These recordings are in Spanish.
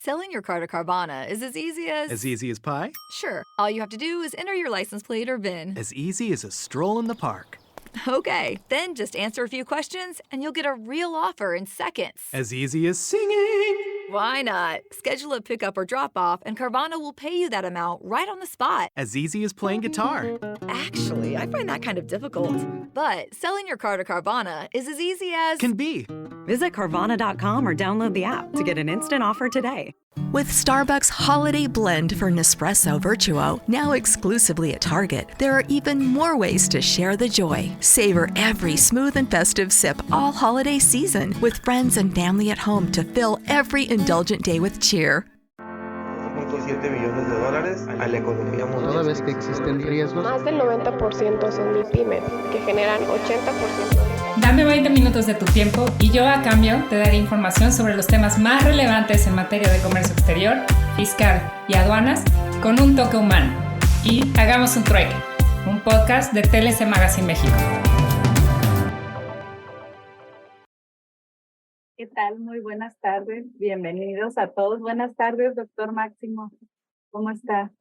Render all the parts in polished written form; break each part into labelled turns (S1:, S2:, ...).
S1: Selling your car to Carvana is as easy as...
S2: As easy as pie?
S1: Sure. All you have to do is enter your license plate or VIN.
S2: As easy as a stroll in the park.
S1: Okay, then just answer a few questions and you'll get a real offer in seconds.
S2: As easy as singing.
S1: Why not? Schedule a pickup or drop off and Carvana will pay you that amount right on the spot.
S2: As easy as playing guitar.
S1: Actually, I find that kind of difficult. But selling your car to Carvana is as easy as...
S2: Can be.
S3: Visit Carvana.com or download the app to get an instant offer today.
S4: With Starbucks Holiday Blend for Nespresso Virtuo, now exclusively at Target, there are even more ways to share the joy. Savor every smooth and festive sip all holiday season with friends and family at home to fill every indulgent day with cheer.
S5: $2.7 billones a la economía mundial.
S6: Toda vez que existen riesgos.
S7: Más del 90% son MIPYMES, que generan 80% de...
S8: Dame 20 minutos de tu tiempo y yo a cambio te daré información sobre los temas más relevantes en materia de comercio exterior, fiscal y aduanas con un toque humano. Y hagamos un trueque, un podcast de TLC Magazine México.
S9: ¿Qué tal? Muy buenas tardes. Bienvenidos a todos. Buenas tardes, doctor Máximo. ¿Cómo está?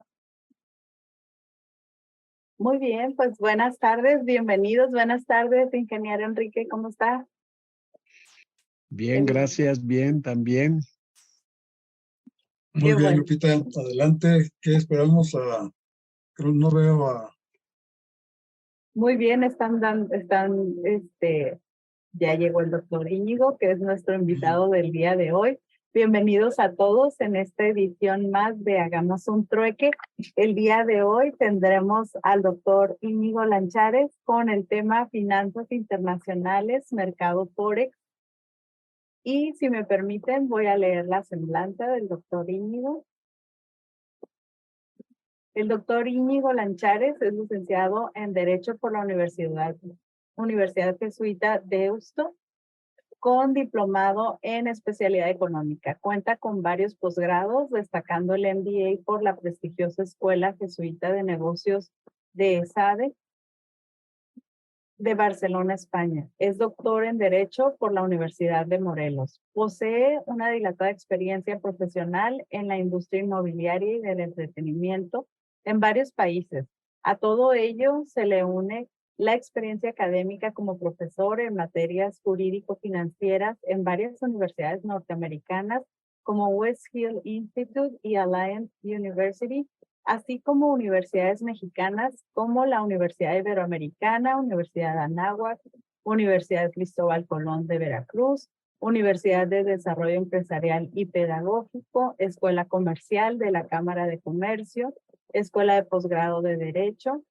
S9: Muy bien, pues buenas tardes. Bienvenidos. Buenas tardes, ingeniero Enrique. ¿Cómo está?
S10: Bien, gracias. Bien, también.
S11: Muy bien, Lupita. Adelante. ¿Qué esperamos? Creo no veo a...
S9: Muy bien, ya llegó el doctor Íñigo, que es nuestro invitado del día de hoy. Bienvenidos a todos en esta edición más de Hagamos un Trueque. El día de hoy tendremos al doctor Íñigo Lanchares con el tema Finanzas Internacionales, Mercado Forex. Y si me permiten, voy a leer la semblanza del doctor Íñigo. El doctor Íñigo Lanchares es licenciado en Derecho por la Universidad Jesuita de Deusto, con diplomado en especialidad económica. Cuenta con varios posgrados, destacando el MBA por la prestigiosa Escuela Jesuita de Negocios de ESADE de Barcelona, España. Es doctor en Derecho por la Universidad de Morelos. Posee una dilatada experiencia profesional en la industria inmobiliaria y del entretenimiento en varios países. A todo ello se le une la experiencia académica como profesor en materias jurídico-financieras en varias universidades norteamericanas como West Hill Institute y Alliance University, así como universidades mexicanas como la Universidad Iberoamericana, Universidad de Anáhuac, Universidad Cristóbal Colón de Veracruz, Universidad de Desarrollo Empresarial y Pedagógico, Escuela Comercial de la Cámara de Comercio, Escuela de Posgrado de Derecho,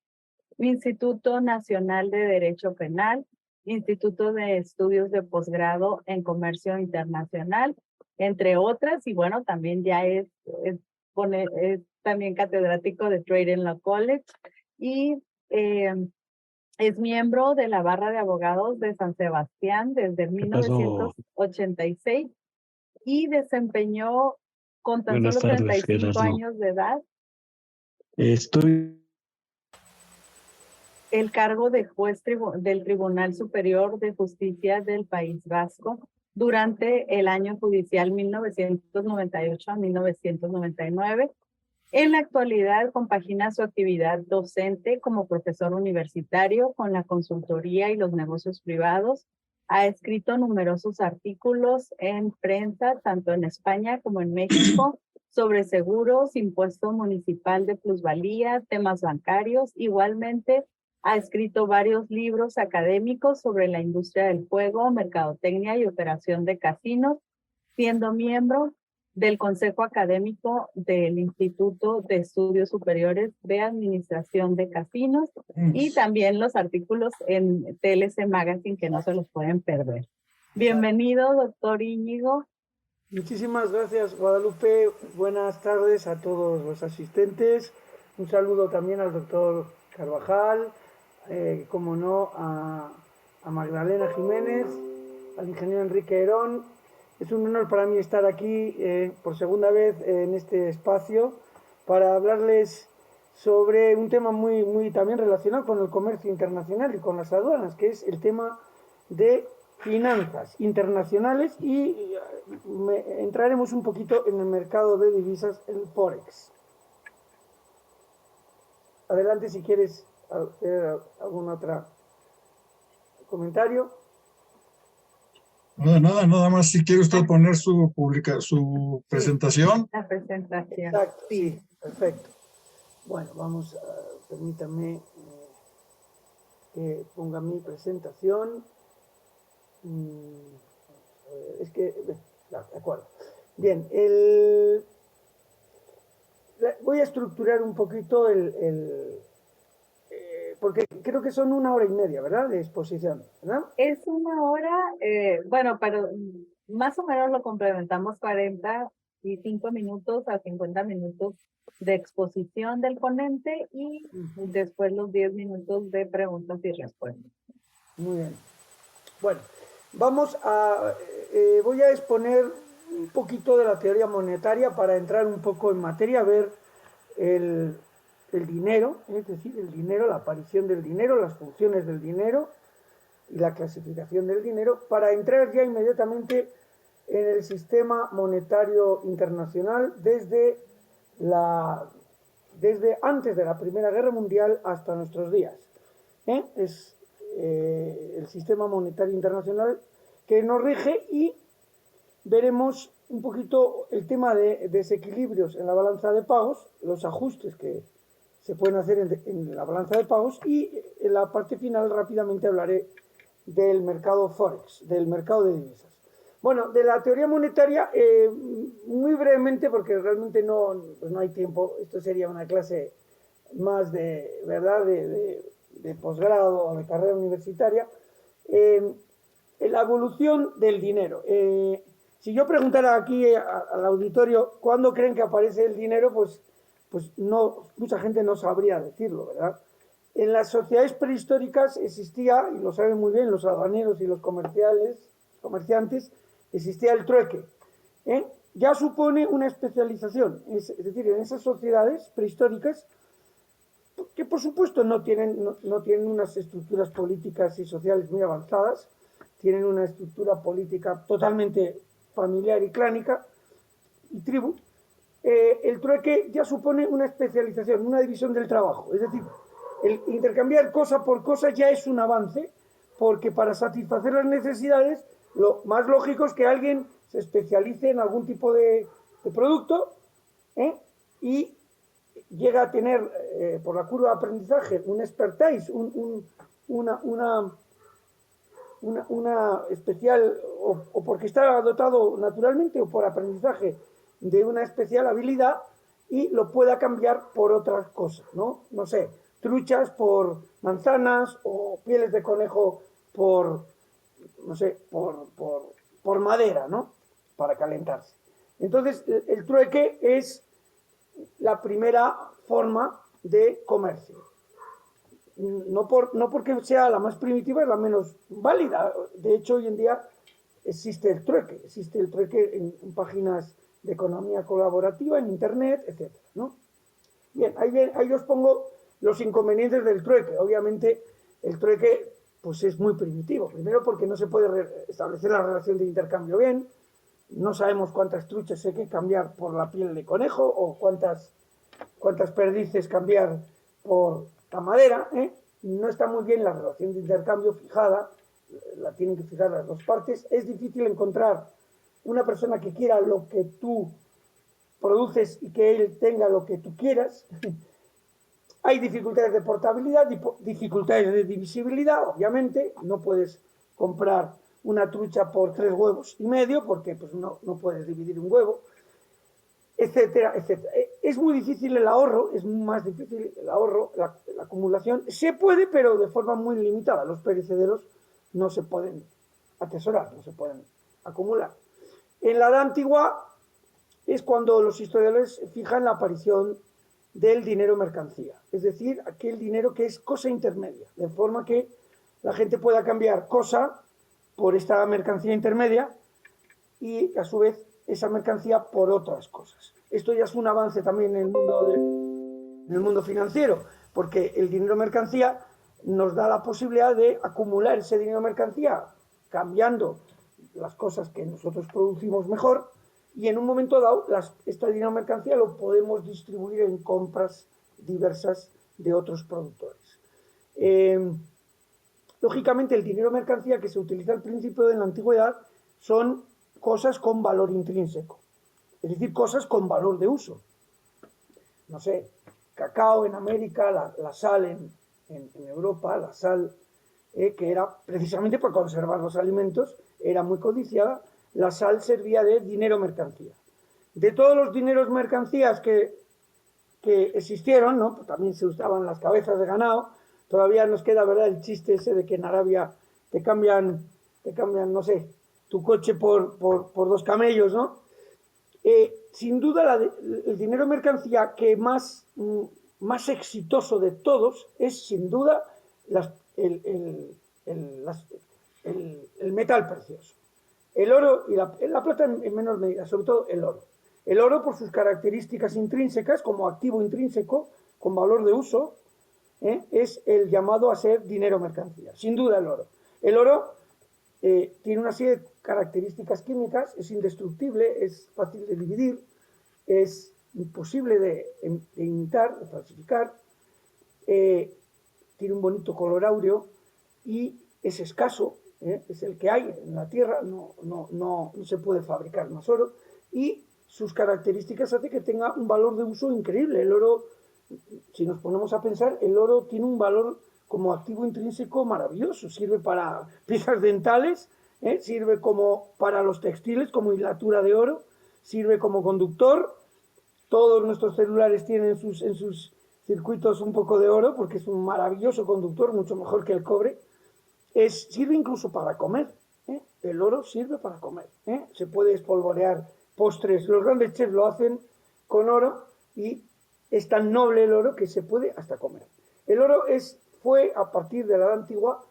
S9: Instituto Nacional de Derecho Penal, Instituto de Estudios de Posgrado en Comercio Internacional, entre otras, y bueno, también ya es también catedrático de Trade and Law College, y es miembro de la Barra de Abogados de San Sebastián desde 1986 y desempeñó con tan
S10: Buenas
S9: solo
S10: tardes,
S9: 35
S10: Gerardo.
S9: años de edad
S10: Estoy...
S9: el cargo de juez del Tribunal Superior de Justicia del País Vasco durante el año judicial 1998 a 1999. En la actualidad compagina su actividad docente como profesor universitario con la consultoría y los negocios privados. Ha escrito numerosos artículos en prensa, tanto en España como en México, sobre seguros, impuesto municipal de plusvalía, temas bancarios. Igualmente, ha escrito varios libros académicos sobre la industria del juego, mercadotecnia y operación de casinos, siendo miembro del Consejo Académico del Instituto de Estudios Superiores de Administración de Casinos y también los artículos en TLC Magazine que no se los pueden perder. Bienvenido, doctor Íñigo.
S12: Muchísimas gracias, Guadalupe. Buenas tardes a todos los asistentes. Un saludo también al doctor Carvajal, como no, a Magdalena Jiménez, al ingeniero Enrique Herón. Es un honor para mí estar aquí por segunda vez en este espacio para hablarles sobre un tema muy también relacionado con el comercio internacional y con las aduanas, que es el tema de finanzas internacionales y entraremos un poquito en el mercado de divisas, el Forex. Adelante si quieres hacer algún otro comentario.
S11: Nada más si quiere usted poner su presentación.
S9: La presentación.
S12: Exacto, sí, perfecto. Bueno, vamos a, permítame que ponga mi presentación. Es que, de acuerdo. Bien, voy a estructurar un poquito porque creo que son 1 hora y media, ¿verdad? De exposición, ¿verdad?
S9: Es 1 hora, bueno, pero más o menos lo complementamos 45 minutos a 50 minutos de exposición del ponente y después los 10 minutos de preguntas y respuestas.
S12: Muy bien. Bueno, voy a exponer un poquito de la teoría monetaria para entrar un poco en materia, a ver el dinero, es decir, el dinero, la aparición del dinero, las funciones del dinero y la clasificación del dinero, para entrar ya inmediatamente en el sistema monetario internacional desde antes de la Primera Guerra Mundial hasta nuestros días. Es el sistema monetario internacional que nos rige y veremos un poquito el tema de desequilibrios en la balanza de pagos, los ajustes que se pueden hacer en la balanza de pagos, y en la parte final rápidamente hablaré del mercado Forex, del mercado de divisas. Bueno, de la teoría monetaria, muy brevemente, porque realmente no hay tiempo, esto sería una clase más de, ¿verdad?, de posgrado o de carrera universitaria, la evolución del dinero. Si yo preguntara aquí al auditorio cuándo creen que aparece el dinero, pues no, mucha gente no sabría decirlo, ¿verdad? En las sociedades prehistóricas existía, y lo saben muy bien los aduaneros y los comerciantes, existía el trueque. Ya supone una especialización, es decir, en esas sociedades prehistóricas, que por supuesto no tienen unas estructuras políticas y sociales muy avanzadas, tienen una estructura política totalmente familiar y clánica y tribu. El trueque ya supone una especialización, una división del trabajo, es decir, el intercambiar cosa por cosa ya es un avance, porque para satisfacer las necesidades lo más lógico es que alguien se especialice en algún tipo de producto y llega a tener por la curva de aprendizaje un expertise, una especial, o porque está dotado naturalmente o por aprendizaje de una especial habilidad, y lo pueda cambiar por otras cosas, ¿no? No sé, truchas por manzanas o pieles de conejo por, no sé, por madera, ¿no? Para calentarse. Entonces, el trueque es la primera forma de comercio. No porque sea la más primitiva, es la menos válida. De hecho, hoy en día existe el trueque en páginas de economía colaborativa, en internet, etc., ¿no? Bien, ahí os pongo los inconvenientes del trueque. Obviamente, el trueque pues es muy primitivo. Primero, porque no se puede establecer la relación de intercambio bien. No sabemos cuántas truchas hay que cambiar por la piel de conejo o cuántas perdices cambiar por la madera. No está muy bien la relación de intercambio fijada. La tienen que fijar las dos partes. Es difícil encontrar una persona que quiera lo que tú produces y que él tenga lo que tú quieras. Hay dificultades de portabilidad, dificultades de divisibilidad, obviamente. No puedes comprar una trucha por 3,5 huevos porque pues, no puedes dividir un huevo, etcétera, etcétera. Es muy difícil el ahorro, es más difícil el ahorro, la acumulación. Se puede, pero de forma muy limitada. Los perecederos no se pueden atesorar, no se pueden acumular. En la Edad Antigua es cuando los historiadores fijan la aparición del dinero mercancía, es decir, aquel dinero que es cosa intermedia, de forma que la gente pueda cambiar cosa por esta mercancía intermedia y a su vez esa mercancía por otras cosas. Esto ya es un avance también en el mundo financiero, porque el dinero mercancía nos da la posibilidad de acumular ese dinero mercancía cambiando las cosas que nosotros producimos mejor, y en un momento dado esta dinero mercancía lo podemos distribuir en compras diversas de otros productores. Lógicamente, el dinero mercancía que se utiliza al principio de la antigüedad son cosas con valor intrínseco, es decir, cosas con valor de uso. No sé, cacao en América, la sal en Europa, la sal que era precisamente para conservar los alimentos, era muy codiciada. La sal servía de dinero mercancía. De todos los dineros mercancías que existieron, ¿no? Pues también se usaban las cabezas de ganado. Todavía nos queda, ¿verdad?, el chiste ese de que en Arabia te cambian, no sé, tu coche por 2 camellos, ¿no? Sin duda, el dinero mercancía que más exitoso de todos es, sin duda, el metal precioso. El oro y la plata en menor medida, sobre todo el oro. El oro, por sus características intrínsecas, como activo intrínseco, con valor de uso, es el llamado a ser dinero mercancía. Sin duda el oro. El oro tiene una serie de características químicas, es indestructible, es fácil de dividir, es imposible de imitar, de falsificar, tiene un bonito color áureo y es escaso, es el que hay en la tierra, no se puede fabricar más oro, y sus características hacen que tenga un valor de uso increíble. El oro, si nos ponemos a pensar, el oro tiene un valor como activo intrínseco maravilloso, sirve para piezas dentales, sirve como para los textiles, como hilatura de oro, sirve como conductor. Todos nuestros celulares tienen en sus circuitos un poco de oro, porque es un maravilloso conductor, mucho mejor que el cobre. Sirve incluso para comer, el oro sirve para comer, se puede espolvorear postres, los grandes chefs lo hacen con oro y es tan noble el oro que se puede hasta comer. El oro fue a partir de la Edad Antigua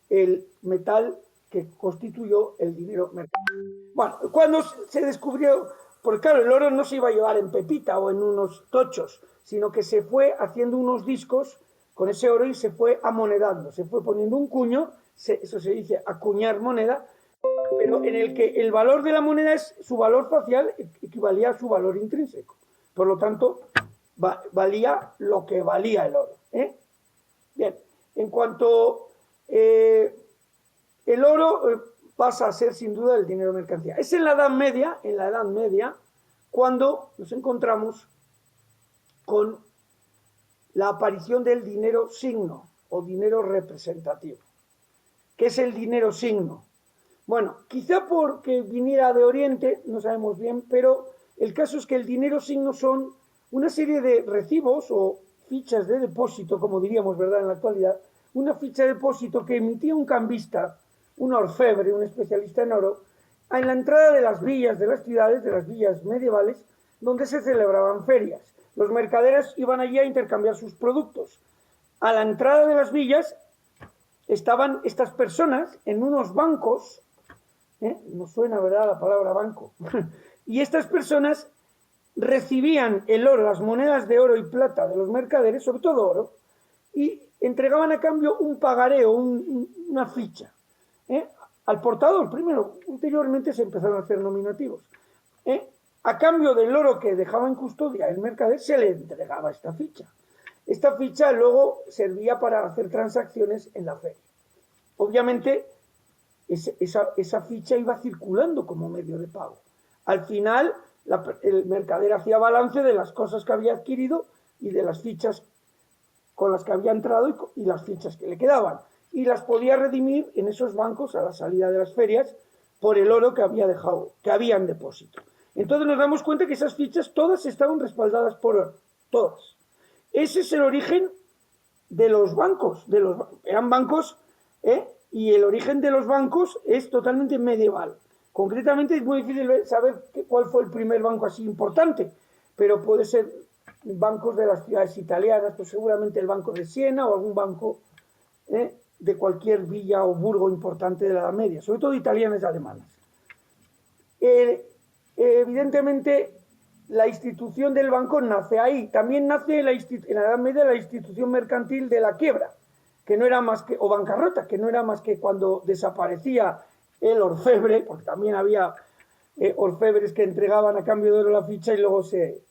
S12: el metal que constituyó el dinero mercantil. Bueno, cuando se descubrió, porque claro, el oro no se iba a llevar en pepita o en unos tochos, sino que se fue haciendo unos discos con ese oro y se fue amonedando, se fue poniendo un cuño, eso se dice acuñar moneda, pero en el que el valor de la moneda es su valor facial, equivalía a su valor intrínseco. Por lo tanto, valía lo que valía el oro. Bien, en cuanto el oro pasa a ser sin duda el dinero mercancía. Es en la Edad Media, cuando nos encontramos con la aparición del dinero signo o dinero representativo. ¿Qué es el dinero signo? Bueno, quizá porque viniera de Oriente, no sabemos bien, pero el caso es que el dinero signo son una serie de recibos o fichas de depósito, como diríamos, ¿verdad?, en la actualidad, una ficha de depósito que emitía un cambista, un orfebre, un especialista en oro, en la entrada de las villas de las ciudades, de las villas medievales, donde se celebraban ferias. Los mercaderes iban allí a intercambiar sus productos. A la entrada de las villas estaban estas personas en unos bancos, no suena, ¿verdad?, la palabra banco, y estas personas recibían el oro, las monedas de oro y plata de los mercaderes, sobre todo oro, y entregaban a cambio un pagaré o una ficha al portador primero. Ulteriormente se empezaron a hacer nominativos. A cambio del oro que dejaba en custodia el mercader, se le entregaba esta ficha. Esta ficha luego servía para hacer transacciones en la feria. Obviamente, esa ficha iba circulando como medio de pago. Al final, el mercader hacía balance de las cosas que había adquirido y de las fichas con las que había entrado y las fichas que le quedaban. Y las podía redimir en esos bancos a la salida de las ferias por el oro que había en depósito. Entonces nos damos cuenta que esas fichas todas estaban respaldadas por oro, todas. Ese es el origen de los bancos, eran bancos, y el origen de los bancos es totalmente medieval. Concretamente es muy difícil saber cuál fue el primer banco así importante, pero puede ser bancos de las ciudades italianas, pues seguramente el Banco de Siena o algún banco de cualquier villa o burgo importante de la Edad Media, sobre todo italianas y alemanas. Evidentemente, la institución del banco nace ahí. También nace en la Edad Media la institución mercantil de la quiebra, que no era más que, o bancarrota, que no era más que cuando desaparecía el orfebre, porque también había orfebres que entregaban a cambio de oro la ficha y luego se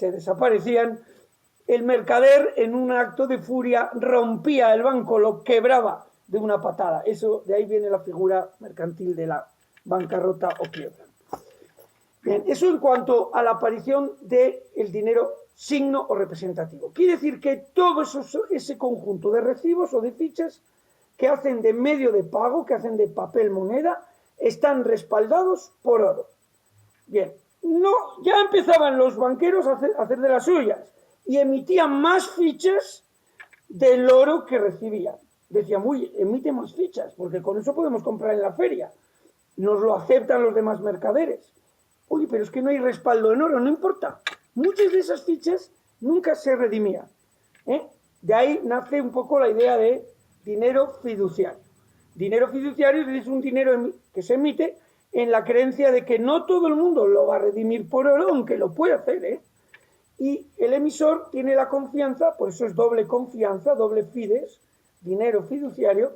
S12: desaparecían. El mercader, en un acto de furia, rompía el banco, lo quebraba de una patada. Eso, de ahí viene la figura mercantil de la bancarrota o quiebra. Bien, eso en cuanto a la aparición del dinero signo o representativo. Quiere decir que todo ese conjunto de recibos o de fichas que hacen de medio de pago, que hacen de papel moneda, están respaldados por oro. Bien, no, ya empezaban los banqueros a hacer de las suyas y emitían más fichas del oro que recibían. Decían, uy, emite más fichas, porque con eso podemos comprar en la feria. Nos lo aceptan los demás mercaderes. Oye, pero es que no hay respaldo en oro, no importa. Muchas de esas fichas nunca se redimían. De ahí nace un poco la idea de dinero fiduciario. Dinero fiduciario es un dinero que se emite en la creencia de que no todo el mundo lo va a redimir por oro, aunque lo puede hacer, Y el emisor tiene la confianza, por eso es doble confianza, doble fides, dinero fiduciario,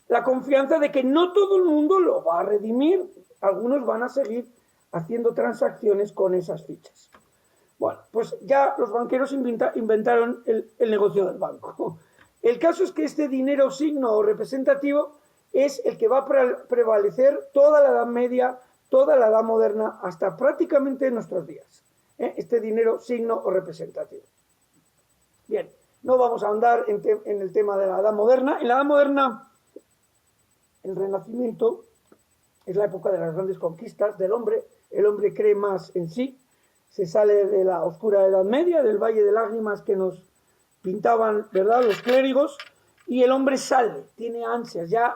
S12: la confianza de que no todo el mundo lo va a redimir, algunos van a seguir haciendo transacciones con esas fichas. Bueno, pues ya los banqueros inventaron el negocio del banco. El caso es que este dinero signo o representativo es el que va a prevalecer toda la Edad Media, toda la Edad Moderna, hasta prácticamente nuestros días. Este dinero signo o representativo. Bien, no vamos a ahondar en el tema de la Edad Moderna. En la Edad Moderna, el Renacimiento es la época de las grandes conquistas del hombre. El hombre cree más en sí, se sale de la oscura Edad Media, del valle de lágrimas que nos pintaban, ¿verdad?, los clérigos, y el hombre sale, tiene ansias, ya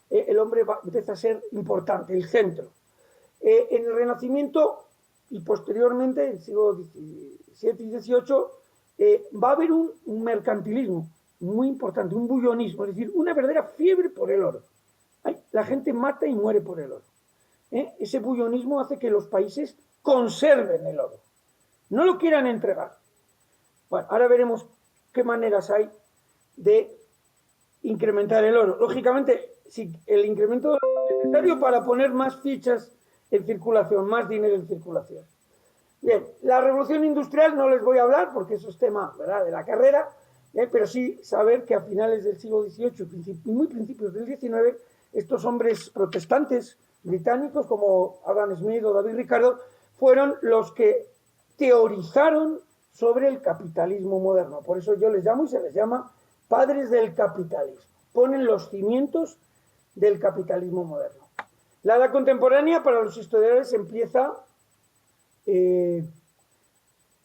S12: el hombre empieza a ser importante, el centro. En el Renacimiento y posteriormente, en el siglo XVII y XVIII, va a haber un mercantilismo muy importante, un bullonismo, es decir, una verdadera fiebre por el oro. La gente mata y muere por el oro. Ese bullonismo hace que los países conserven el oro, no lo quieran entregar. Bueno, ahora veremos qué maneras hay de incrementar el oro. Lógicamente, si el incremento es necesario para poner más fichas en circulación, más dinero en circulación. Bien, la revolución industrial no les voy a hablar porque eso es tema, ¿verdad?, de la carrera, pero sí saber que a finales del siglo XVIII y muy principios del XIX, estos hombres protestantes británicos como Adam Smith o David Ricardo fueron los que teorizaron sobre el capitalismo moderno. Por eso yo les llamo y se les llama padres del capitalismo. Ponen los cimientos del capitalismo moderno. La edad contemporánea para los historiadores empieza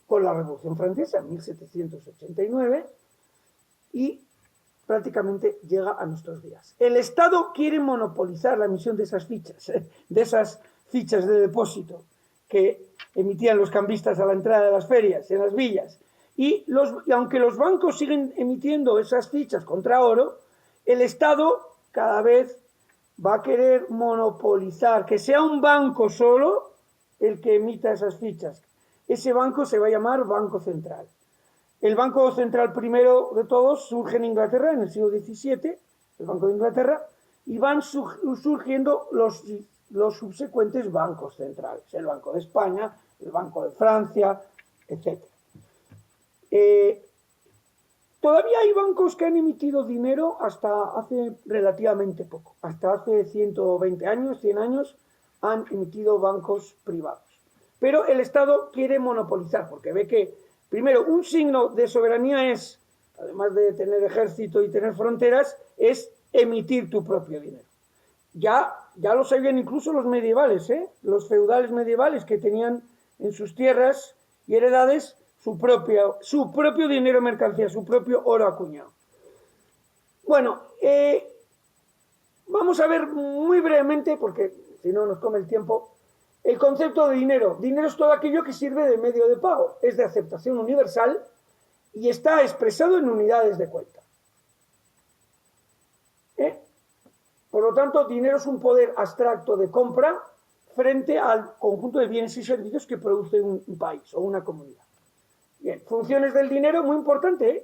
S12: con la Revolución Francesa en 1789 y prácticamente llega a nuestros días. El Estado quiere monopolizar la emisión de esas fichas de depósito que emitían los cambistas a la entrada de las ferias, en las villas. Y aunque los bancos siguen emitiendo esas fichas contra oro, el Estado cada vez va a querer monopolizar, que sea un banco solo el que emita esas fichas. Ese banco se va a llamar Banco Central. El Banco Central primero de todos surge en Inglaterra en el siglo XVII, el Banco de Inglaterra, y van surgiendo los subsecuentes bancos centrales, el Banco de España, el Banco de Francia, etc. Todavía hay bancos que han emitido dinero hasta hace relativamente poco. Hasta hace 120 años, 100 años, han emitido bancos privados. Pero el Estado quiere monopolizar, porque ve que, primero, un signo de soberanía es, además de tener ejército y tener fronteras, es emitir tu propio dinero. Ya lo sabían incluso los medievales, los feudales medievales que tenían en sus tierras y heredades su propio dinero mercancía, su propio oro acuñado. Bueno, vamos a ver muy brevemente, porque si no nos come el tiempo, el concepto de dinero. Dinero es todo aquello que sirve de medio de pago, es de aceptación universal y está expresado en unidades de cuenta. Por lo tanto, dinero es un poder abstracto de compra frente al conjunto de bienes y servicios que produce un país o una comunidad. Bien, funciones del dinero, muy importante,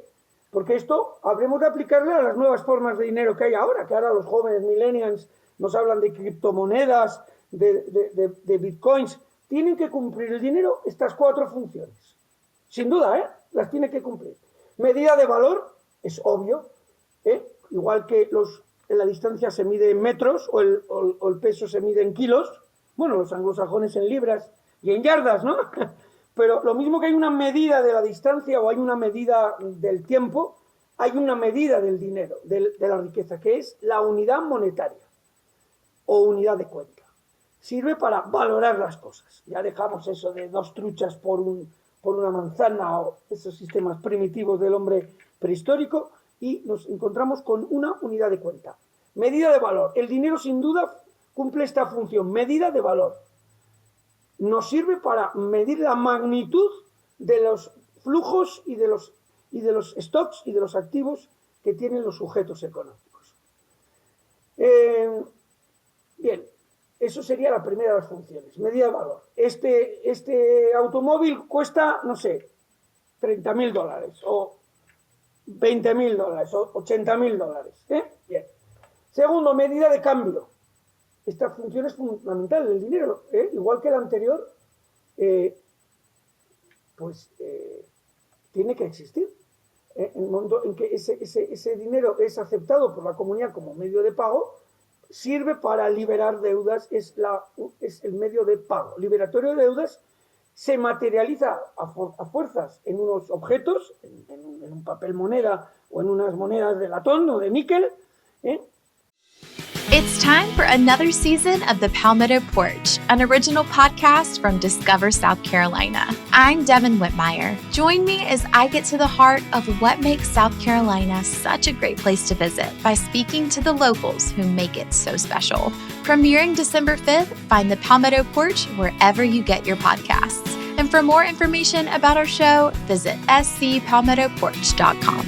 S12: porque esto habremos de aplicarle a las nuevas formas de dinero que hay ahora, que ahora los jóvenes millennials nos hablan de criptomonedas, de bitcoins, tienen que cumplir el dinero estas 4 funciones. Sin duda, las tiene que cumplir. Medida de valor, es obvio, igual que la distancia se mide en metros o el peso se mide en kilos, bueno, los anglosajones en libras y en yardas, ¿no? Pero lo mismo que hay una medida de la distancia o hay una medida del tiempo, hay una medida del dinero, de la riqueza, que es la unidad monetaria o unidad de cuenta. Sirve para valorar las cosas. Ya dejamos eso de 2 truchas por una manzana o esos sistemas primitivos del hombre prehistórico y nos encontramos con una unidad de cuenta. Medida de valor. El dinero sin duda cumple esta función, medida de valor. Nos sirve para medir la magnitud de los flujos y de los stocks y de los activos que tienen los sujetos económicos. Bien, eso sería la primera de las funciones, medida de valor. Este automóvil cuesta, no sé, $30.000 o $20.000 o $80.000. Bien. Segundo, medida de cambio. Esta función es fundamental, el dinero, igual que la anterior, tiene que existir. En el momento en que ese dinero es aceptado por la comunidad como medio de pago, sirve para liberar deudas, es el medio de pago. Liberatorio de deudas se materializa a fuerzas en unos objetos, en un papel moneda o en unas monedas de latón o de níquel.
S6: It's time for another season of The Palmetto Porch, an original podcast from Discover South Carolina. I'm Devin Whitmire. Join me as I get to the heart of what makes South Carolina such a great place to visit by speaking to the locals who make it so special. Premiering December 5th, find The Palmetto Porch wherever you get your podcasts. And for more information about our show, visit scpalmettoporch.com.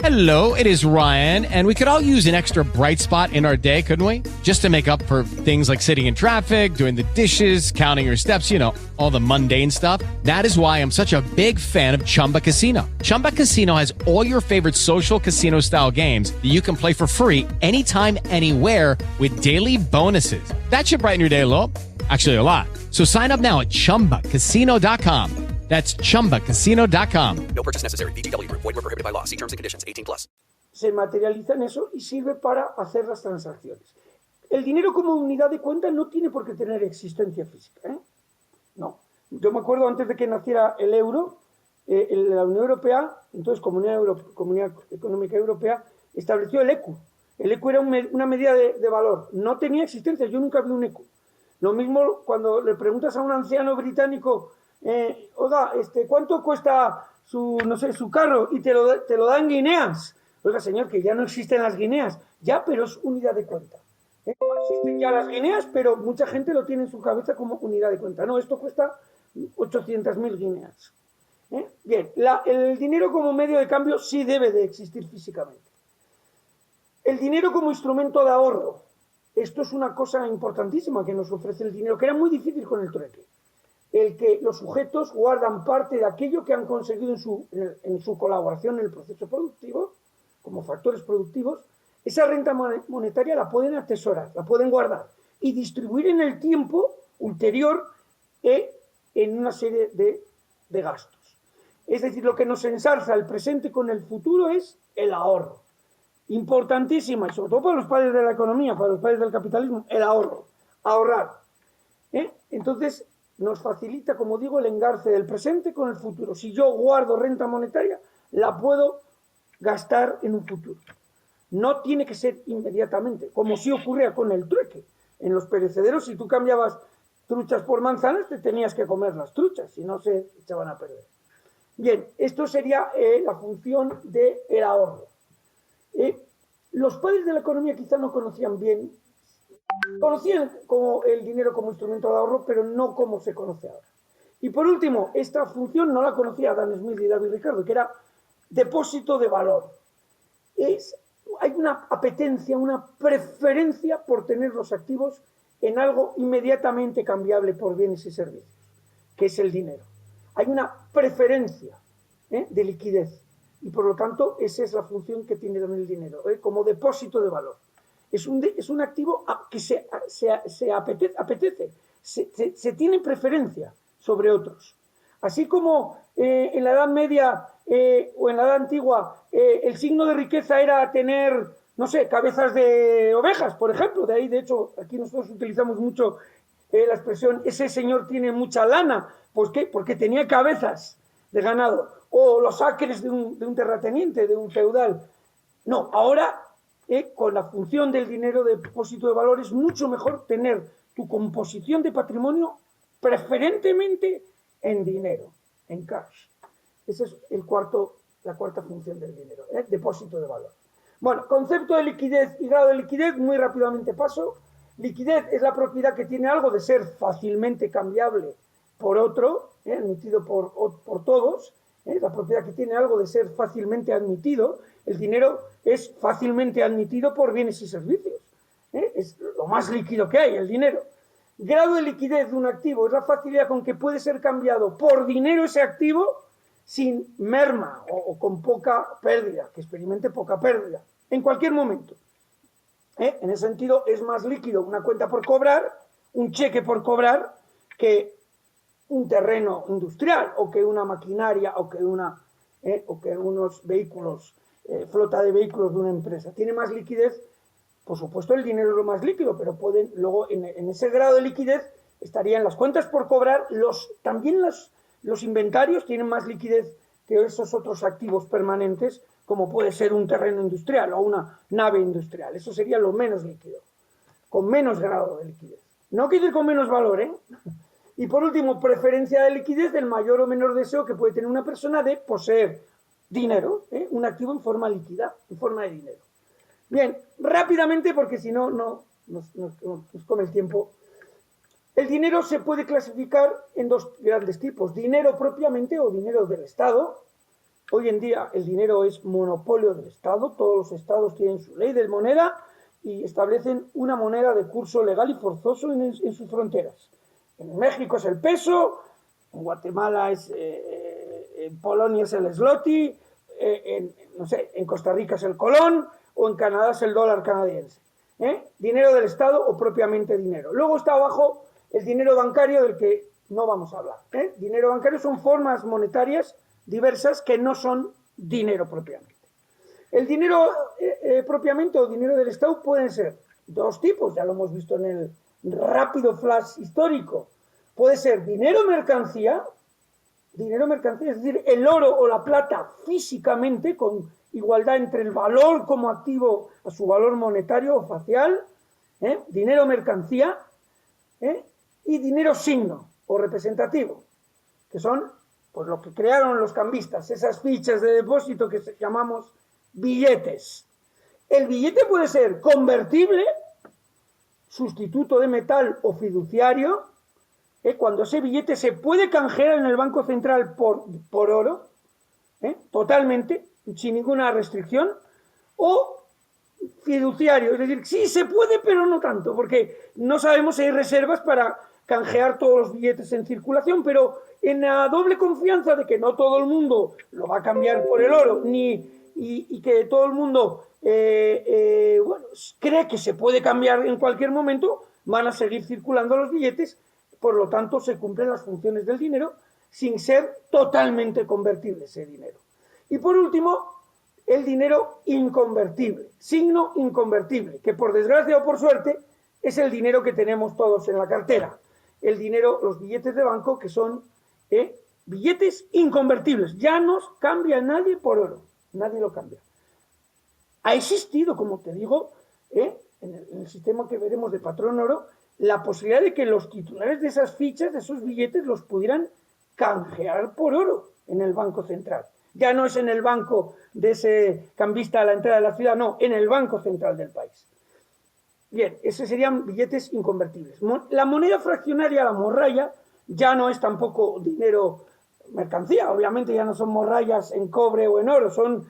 S13: Hello, it is Ryan, and we could all use an extra bright spot in our day, couldn't we? Just to make up for things like sitting in traffic, doing the dishes, counting your steps, all the mundane stuff. That is why I'm such a big fan of Chumba Casino. Chumba Casino has all your favorite social casino-style games that you can play for free anytime, anywhere with daily bonuses. That should brighten your day a little. Actually, a lot. So sign up now at ChumbaCasino.com. That's ChumbaCasino.com.
S14: No purchase necessary. VGW Group. Void where prohibited by law. See terms and conditions. 18+.
S12: Se materializa en eso y sirve para hacer las transacciones. El dinero como unidad de cuenta no tiene por qué tener existencia física. No. Yo me acuerdo antes de que naciera el euro, la Unión Europea, entonces Comunidad Económica Europea, estableció el ECU. El ECU era una medida de valor. No tenía existencia. Yo nunca vi un ECU. Lo mismo cuando le preguntas a un anciano británico, oiga, ¿cuánto cuesta su carro? Y te lo dan guineas. Oiga, señor, que ya no existen las guineas. Ya, pero es unidad de cuenta. Existen ya las guineas, pero mucha gente lo tiene en su cabeza como unidad de cuenta. No, esto cuesta 800.000 guineas. Bien, el dinero como medio de cambio sí debe de existir físicamente. El dinero como instrumento de ahorro. Esto es una cosa importantísima que nos ofrece el dinero, que era muy difícil con el trueque. El que los sujetos guardan parte de aquello que han conseguido en su colaboración en el proceso productivo, como factores productivos, esa renta monetaria la pueden atesorar, la pueden guardar y distribuir en el tiempo ulterior en una serie de gastos. Es decir, lo que nos ensalza el presente con el futuro es el ahorro. Importantísima, y sobre todo para los padres de la economía, para los padres del capitalismo, el ahorro, ahorrar. Entonces, nos facilita, como digo, el engarce del presente con el futuro. Si yo guardo renta monetaria, la puedo gastar en un futuro. No tiene que ser inmediatamente, como sí ocurría con el trueque. En los perecederos, si tú cambiabas truchas por manzanas, te tenías que comer las truchas, si no se echaban a perder. Bien, esto sería la función del ahorro. Los padres de la economía quizá no conocían bien, conocían como el dinero como instrumento de ahorro, pero no como se conoce ahora. Y por último, esta función no la conocía Adam Smith y David Ricardo, que era depósito de valor. Hay una apetencia, una preferencia por tener los activos en algo inmediatamente cambiable por bienes y servicios, que es el dinero. Hay una preferencia de liquidez. Y por lo tanto, esa es la función que tiene también el dinero, como depósito de valor. Es un activo que se apetece, se tiene preferencia sobre otros. Así como en la Edad Media o en la Edad Antigua el signo de riqueza era tener, no sé, cabezas de ovejas, por ejemplo. De ahí, de hecho, aquí nosotros utilizamos mucho la expresión, ese señor tiene mucha lana. ¿Por qué? Porque tenía cabezas de ganado. O los acres de un terrateniente, de un feudal. No, ahora, con la función del dinero de depósito de valor, es mucho mejor tener tu composición de patrimonio preferentemente en dinero, en cash. Esa es la cuarta función del dinero, depósito de valor. Bueno, concepto de liquidez y grado de liquidez, muy rápidamente paso. Liquidez es la propiedad que tiene algo de ser fácilmente cambiable por otro, admitido por todos. La propiedad que tiene algo de ser fácilmente admitido. El dinero es fácilmente admitido por bienes y servicios. Es lo más líquido que hay, el dinero. Grado de liquidez de un activo es la facilidad con que puede ser cambiado por dinero ese activo sin merma o con poca pérdida, que experimente poca pérdida, en cualquier momento. En ese sentido, es más líquido una cuenta por cobrar, un cheque por cobrar, que un terreno industrial, o que una maquinaria, o que unos vehículos, flota de vehículos de una empresa. Tiene más liquidez, por supuesto el dinero es lo más líquido, pero pueden luego en ese grado de liquidez estarían las cuentas por cobrar, también los inventarios tienen más liquidez que esos otros activos permanentes, como puede ser un terreno industrial o una nave industrial. Eso sería lo menos líquido, con menos grado de liquidez. No quiere decir con menos valor, Y por último, preferencia de liquidez del mayor o menor deseo que puede tener una persona de poseer dinero, un activo en forma líquida, en forma de dinero. Bien, rápidamente, porque si no, nos come el tiempo. El dinero se puede clasificar en dos grandes tipos: dinero propiamente o dinero del Estado. Hoy en día el dinero es monopolio del Estado, todos los estados tienen su ley de moneda y establecen una moneda de curso legal y forzoso en sus fronteras. En México es el peso, en Guatemala en Polonia es el zloty, en Costa Rica es el colón, o en Canadá es el dólar canadiense. Dinero del Estado o propiamente dinero. Luego está abajo el dinero bancario, del que no vamos a hablar. Dinero bancario son formas monetarias diversas que no son dinero propiamente. El dinero propiamente o dinero del Estado pueden ser dos tipos, ya lo hemos visto en el rápido flash histórico. Puede ser dinero mercancía, es decir, el oro o la plata físicamente, con igualdad entre el valor como activo a su valor monetario o facial, dinero mercancía, y dinero signo o representativo, que son pues lo que crearon los cambistas, esas fichas de depósito que llamamos billetes. El billete puede ser convertible, sustituto de metal o fiduciario, cuando ese billete se puede canjear en el Banco Central por oro, totalmente, sin ninguna restricción, o fiduciario, es decir, sí se puede, pero no tanto, porque no sabemos si hay reservas para canjear todos los billetes en circulación, pero en la doble confianza de que no todo el mundo lo va a cambiar por el oro, y que todo el mundo cree que se puede cambiar en cualquier momento, van a seguir circulando los billetes. Por lo tanto, se cumplen las funciones del dinero sin ser totalmente convertible ese dinero. Y por último, el dinero inconvertible, signo inconvertible, que por desgracia o por suerte es el dinero que tenemos todos en la cartera. El dinero, los billetes de banco, que son billetes inconvertibles. Ya no cambia nadie por oro, nadie lo cambia. Ha existido, como te digo, en el sistema que veremos de patrón oro, la posibilidad de que los titulares de esas fichas, de esos billetes, los pudieran canjear por oro en el Banco Central. Ya no es en el banco de ese cambista a la entrada de la ciudad, no, en el Banco Central del país. Bien, esos serían billetes inconvertibles. La moneda fraccionaria, la morralla, ya no es tampoco dinero mercancía, obviamente ya no son morrallas en cobre o en oro, son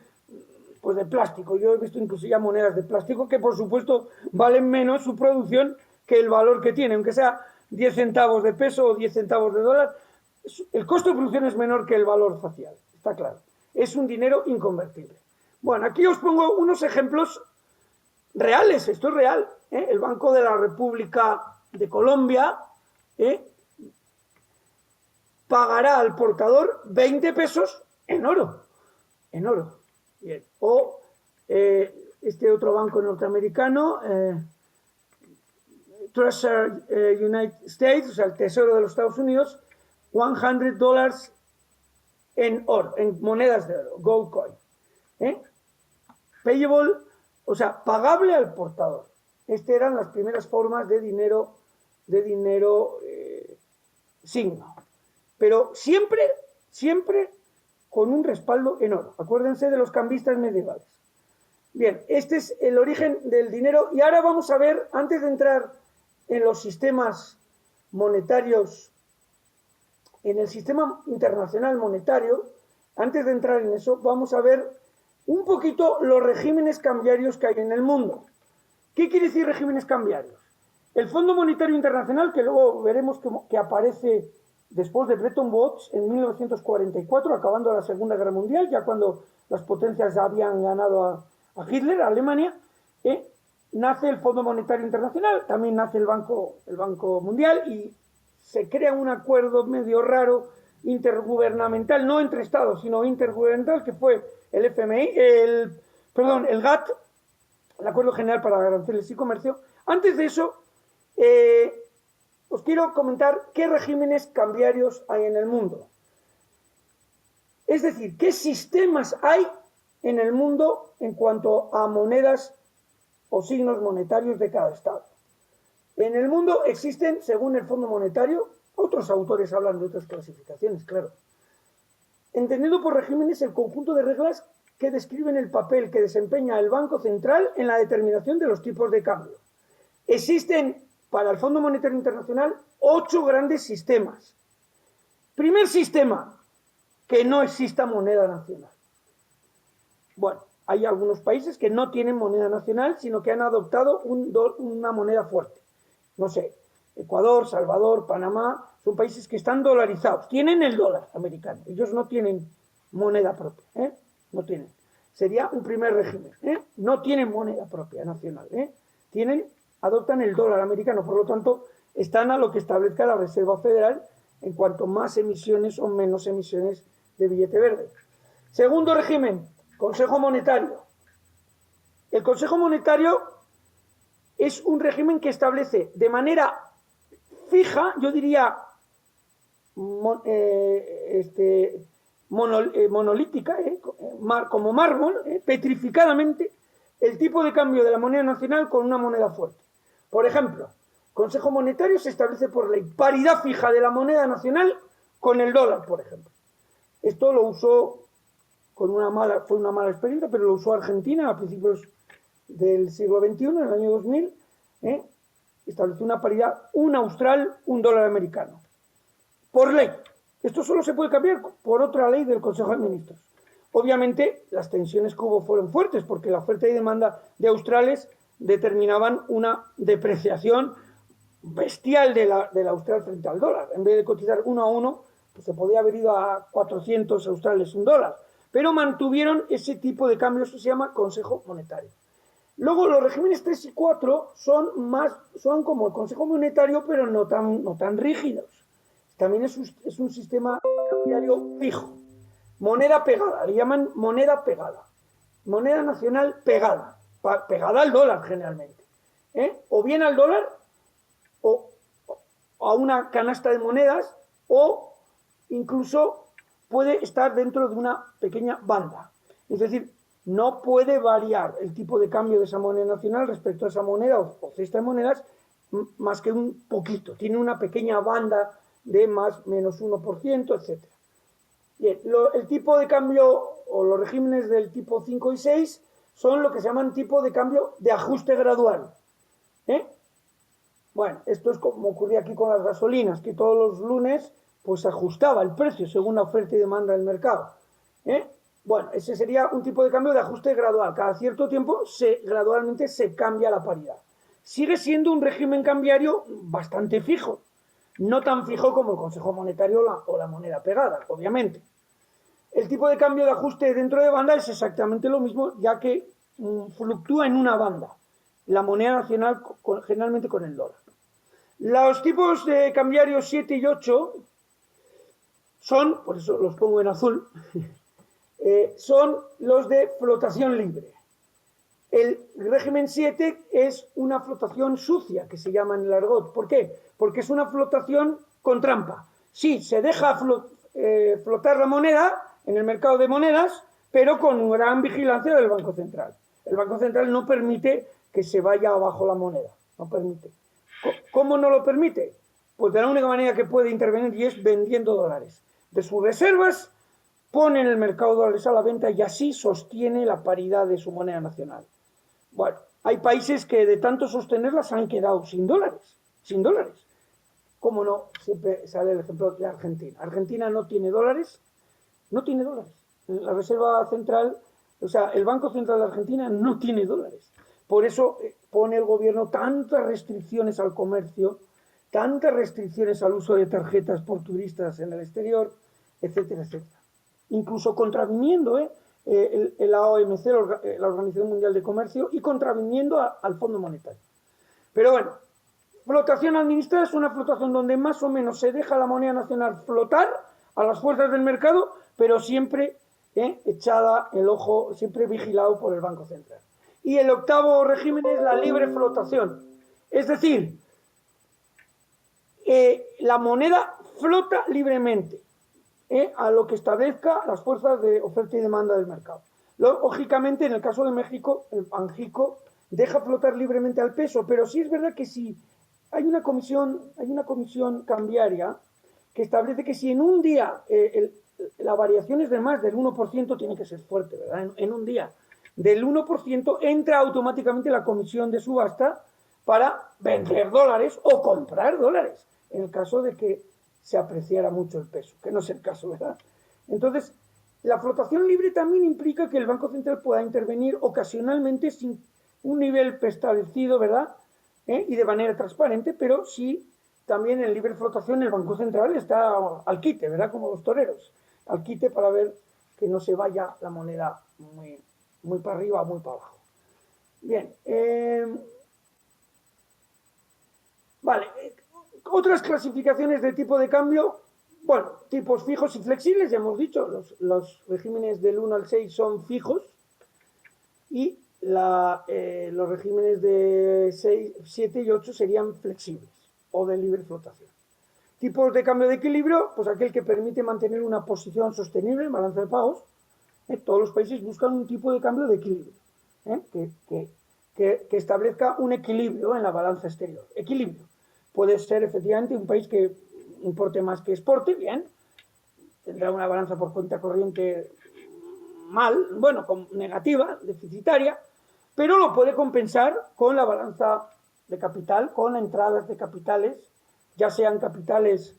S12: pues de plástico. Yo he visto incluso ya monedas de plástico que por supuesto valen menos su producción que el valor que tiene, aunque sea 10 centavos de peso o 10 centavos de dólar, el costo de producción es menor que el valor facial, está claro. es un dinero inconvertible. Bueno, aquí os pongo unos ejemplos reales, esto es real. El Banco de la República de Colombia pagará al portador 20 pesos en oro. Bien. O este otro banco norteamericano, Treasury United States, o sea, el Tesoro de los Estados Unidos, $100 en oro, en monedas de oro, gold coin. Payable, o sea, pagable al portador. Estas eran las primeras formas de dinero signo. Pero siempre con un respaldo en oro. Acuérdense de los cambistas medievales. Bien, este es el origen del dinero. Y ahora vamos a ver, antes de entrar en los sistemas monetarios, en el sistema internacional monetario, antes de entrar en eso, vamos a ver un poquito los regímenes cambiarios que hay en el mundo. ¿Qué quiere decir regímenes cambiarios? El Fondo Monetario Internacional, que luego veremos que aparece después de Bretton Woods en 1944, acabando la Segunda Guerra Mundial, ya cuando las potencias habían ganado a Hitler, a Alemania, nace el Fondo Monetario Internacional, también nace el Banco Mundial y se crea un acuerdo medio raro intergubernamental, no entre estados, sino intergubernamental, que fue el FMI, el GATT, el Acuerdo General para Aranceles y Comercio. Antes de eso, os quiero comentar qué regímenes cambiarios hay en el mundo. Es decir, qué sistemas hay en el mundo en cuanto a monedas o signos monetarios de cada estado. En el mundo existen, según el Fondo Monetario, otros autores hablan de otras clasificaciones, claro. Entendiendo por regímenes el conjunto de reglas que describen el papel que desempeña el Banco Central en la determinación de los tipos de cambio. Existen, para el Fondo Monetario Internacional, 8 grandes sistemas. Primer sistema, que no exista moneda nacional. Bueno, hay algunos países que no tienen moneda nacional, sino que han adoptado una moneda fuerte. No sé, Ecuador, Salvador, Panamá, son países que están dolarizados. Tienen el dólar americano. Ellos no tienen moneda propia, no tienen. Sería un primer régimen, no tienen moneda propia nacional, adoptan el dólar americano, por lo tanto, están a lo que establezca la Reserva Federal en cuanto más emisiones o menos emisiones de billete verde. Segundo régimen, Consejo Monetario. El Consejo Monetario es un régimen que establece de manera fija, yo diría monolítica, como mármol, petrificadamente, el tipo de cambio de la moneda nacional con una moneda fuerte. Por ejemplo, Consejo Monetario se establece por ley paridad fija de la moneda nacional con el dólar, por ejemplo. Esto lo usó fue una mala experiencia, pero lo usó Argentina a principios del siglo XXI, en el año 2000, estableció una paridad, un austral, un dólar americano. Por ley. Esto solo se puede cambiar por otra ley del Consejo de Ministros. Obviamente, las tensiones que hubo fueron fuertes, porque la oferta y demanda de australes determinaban una depreciación bestial del austral frente al dólar. En vez de cotizar 1 a 1, pues se podía haber ido a 400 australes un dólar. Pero mantuvieron ese tipo de cambios que se llama Consejo Monetario. Luego, los regímenes 3 y 4 son como el Consejo Monetario, pero no tan rígidos. También es un sistema cambiario fijo. Moneda pegada, le llaman moneda pegada. Moneda nacional pegada, pegada al dólar generalmente. O bien al dólar, o a una canasta de monedas, o incluso puede estar dentro de una pequeña banda. Es decir, no puede variar el tipo de cambio de esa moneda nacional respecto a esa moneda o cesta de monedas más que un poquito. Tiene una pequeña banda de más menos 1%, etc. Bien, el tipo de cambio o los regímenes del tipo 5 y 6 son lo que se llaman tipo de cambio de ajuste gradual. Bueno, esto es como ocurría aquí con las gasolinas, que todos los lunes pues se ajustaba el precio según la oferta y demanda del mercado. Bueno, ese sería un tipo de cambio de ajuste gradual. Cada cierto tiempo gradualmente se cambia la paridad. Sigue siendo un régimen cambiario bastante fijo. No tan fijo como el Consejo Monetario o la moneda pegada, obviamente. El tipo de cambio de ajuste dentro de banda es exactamente lo mismo, ya que fluctúa en una banda. La moneda nacional generalmente con el dólar. Los tipos de cambiarios 7 y 8 son, por eso los pongo en azul, son los de flotación libre. El régimen 7 es una flotación sucia, que se llama en el argot. ¿Por qué? Porque es una flotación con trampa. Sí, se deja flotar la moneda en el mercado de monedas, pero con gran vigilancia del Banco Central. El Banco Central no permite que se vaya abajo la moneda, no permite. ¿Cómo no lo permite? Pues de la única manera que puede intervenir y es vendiendo dólares. De sus reservas pone en el mercado dólares a la venta y así sostiene la paridad de su moneda nacional. Bueno, hay países que de tanto sostenerlas han quedado sin dólares. ¿Cómo no? Siempre sale el ejemplo de Argentina. Argentina no tiene dólares. La Reserva Central, o sea, el Banco Central de Argentina no tiene dólares. Por eso pone el gobierno tantas restricciones al comercio, tantas restricciones al uso de tarjetas por turistas en el exterior, etcétera, etcétera. Incluso contraviniendo la OMC, la Organización Mundial de Comercio, y contraviniendo al Fondo Monetario. Pero bueno, flotación administrada es una flotación donde más o menos se deja la moneda nacional flotar a las fuerzas del mercado, pero siempre echada el ojo, siempre vigilado por el Banco Central. Y el octavo régimen es la libre flotación. Es decir, la moneda flota libremente a lo que establezca las fuerzas de oferta y demanda del mercado. Lógicamente, en el caso de México, el Banjico deja flotar libremente al peso, pero sí es verdad que si hay una comisión cambiaria que establece que si en un día la variación es de más del 1%, tiene que ser fuerte, ¿verdad? En un día del 1% entra automáticamente la comisión de subasta para vender dólares o comprar dólares, en el caso de que se apreciara mucho el peso, que no es el caso, ¿verdad? Entonces, la flotación libre también implica que el Banco Central pueda intervenir ocasionalmente sin un nivel preestablecido, ¿verdad? Y de manera transparente, pero sí también en libre flotación el Banco Central está al quite, ¿verdad? Como los toreros, al quite para ver que no se vaya la moneda muy para arriba, muy para abajo. Bien. Vale. Otras clasificaciones de tipo de cambio, bueno, tipos fijos y flexibles, ya hemos dicho, los regímenes del 1 al 6 son fijos y los regímenes de 6, 7 y 8 serían flexibles o de libre flotación. Tipos de cambio de equilibrio, pues aquel que permite mantener una posición sostenible en balanza de pagos. Todos los países buscan un tipo de cambio de equilibrio, que establezca un equilibrio en la balanza exterior. Equilibrio. Puede ser efectivamente un país que importe más que exporte, bien, tendrá una balanza por cuenta corriente negativa, deficitaria, pero lo puede compensar con la balanza de capital, con entradas de capitales, ya sean capitales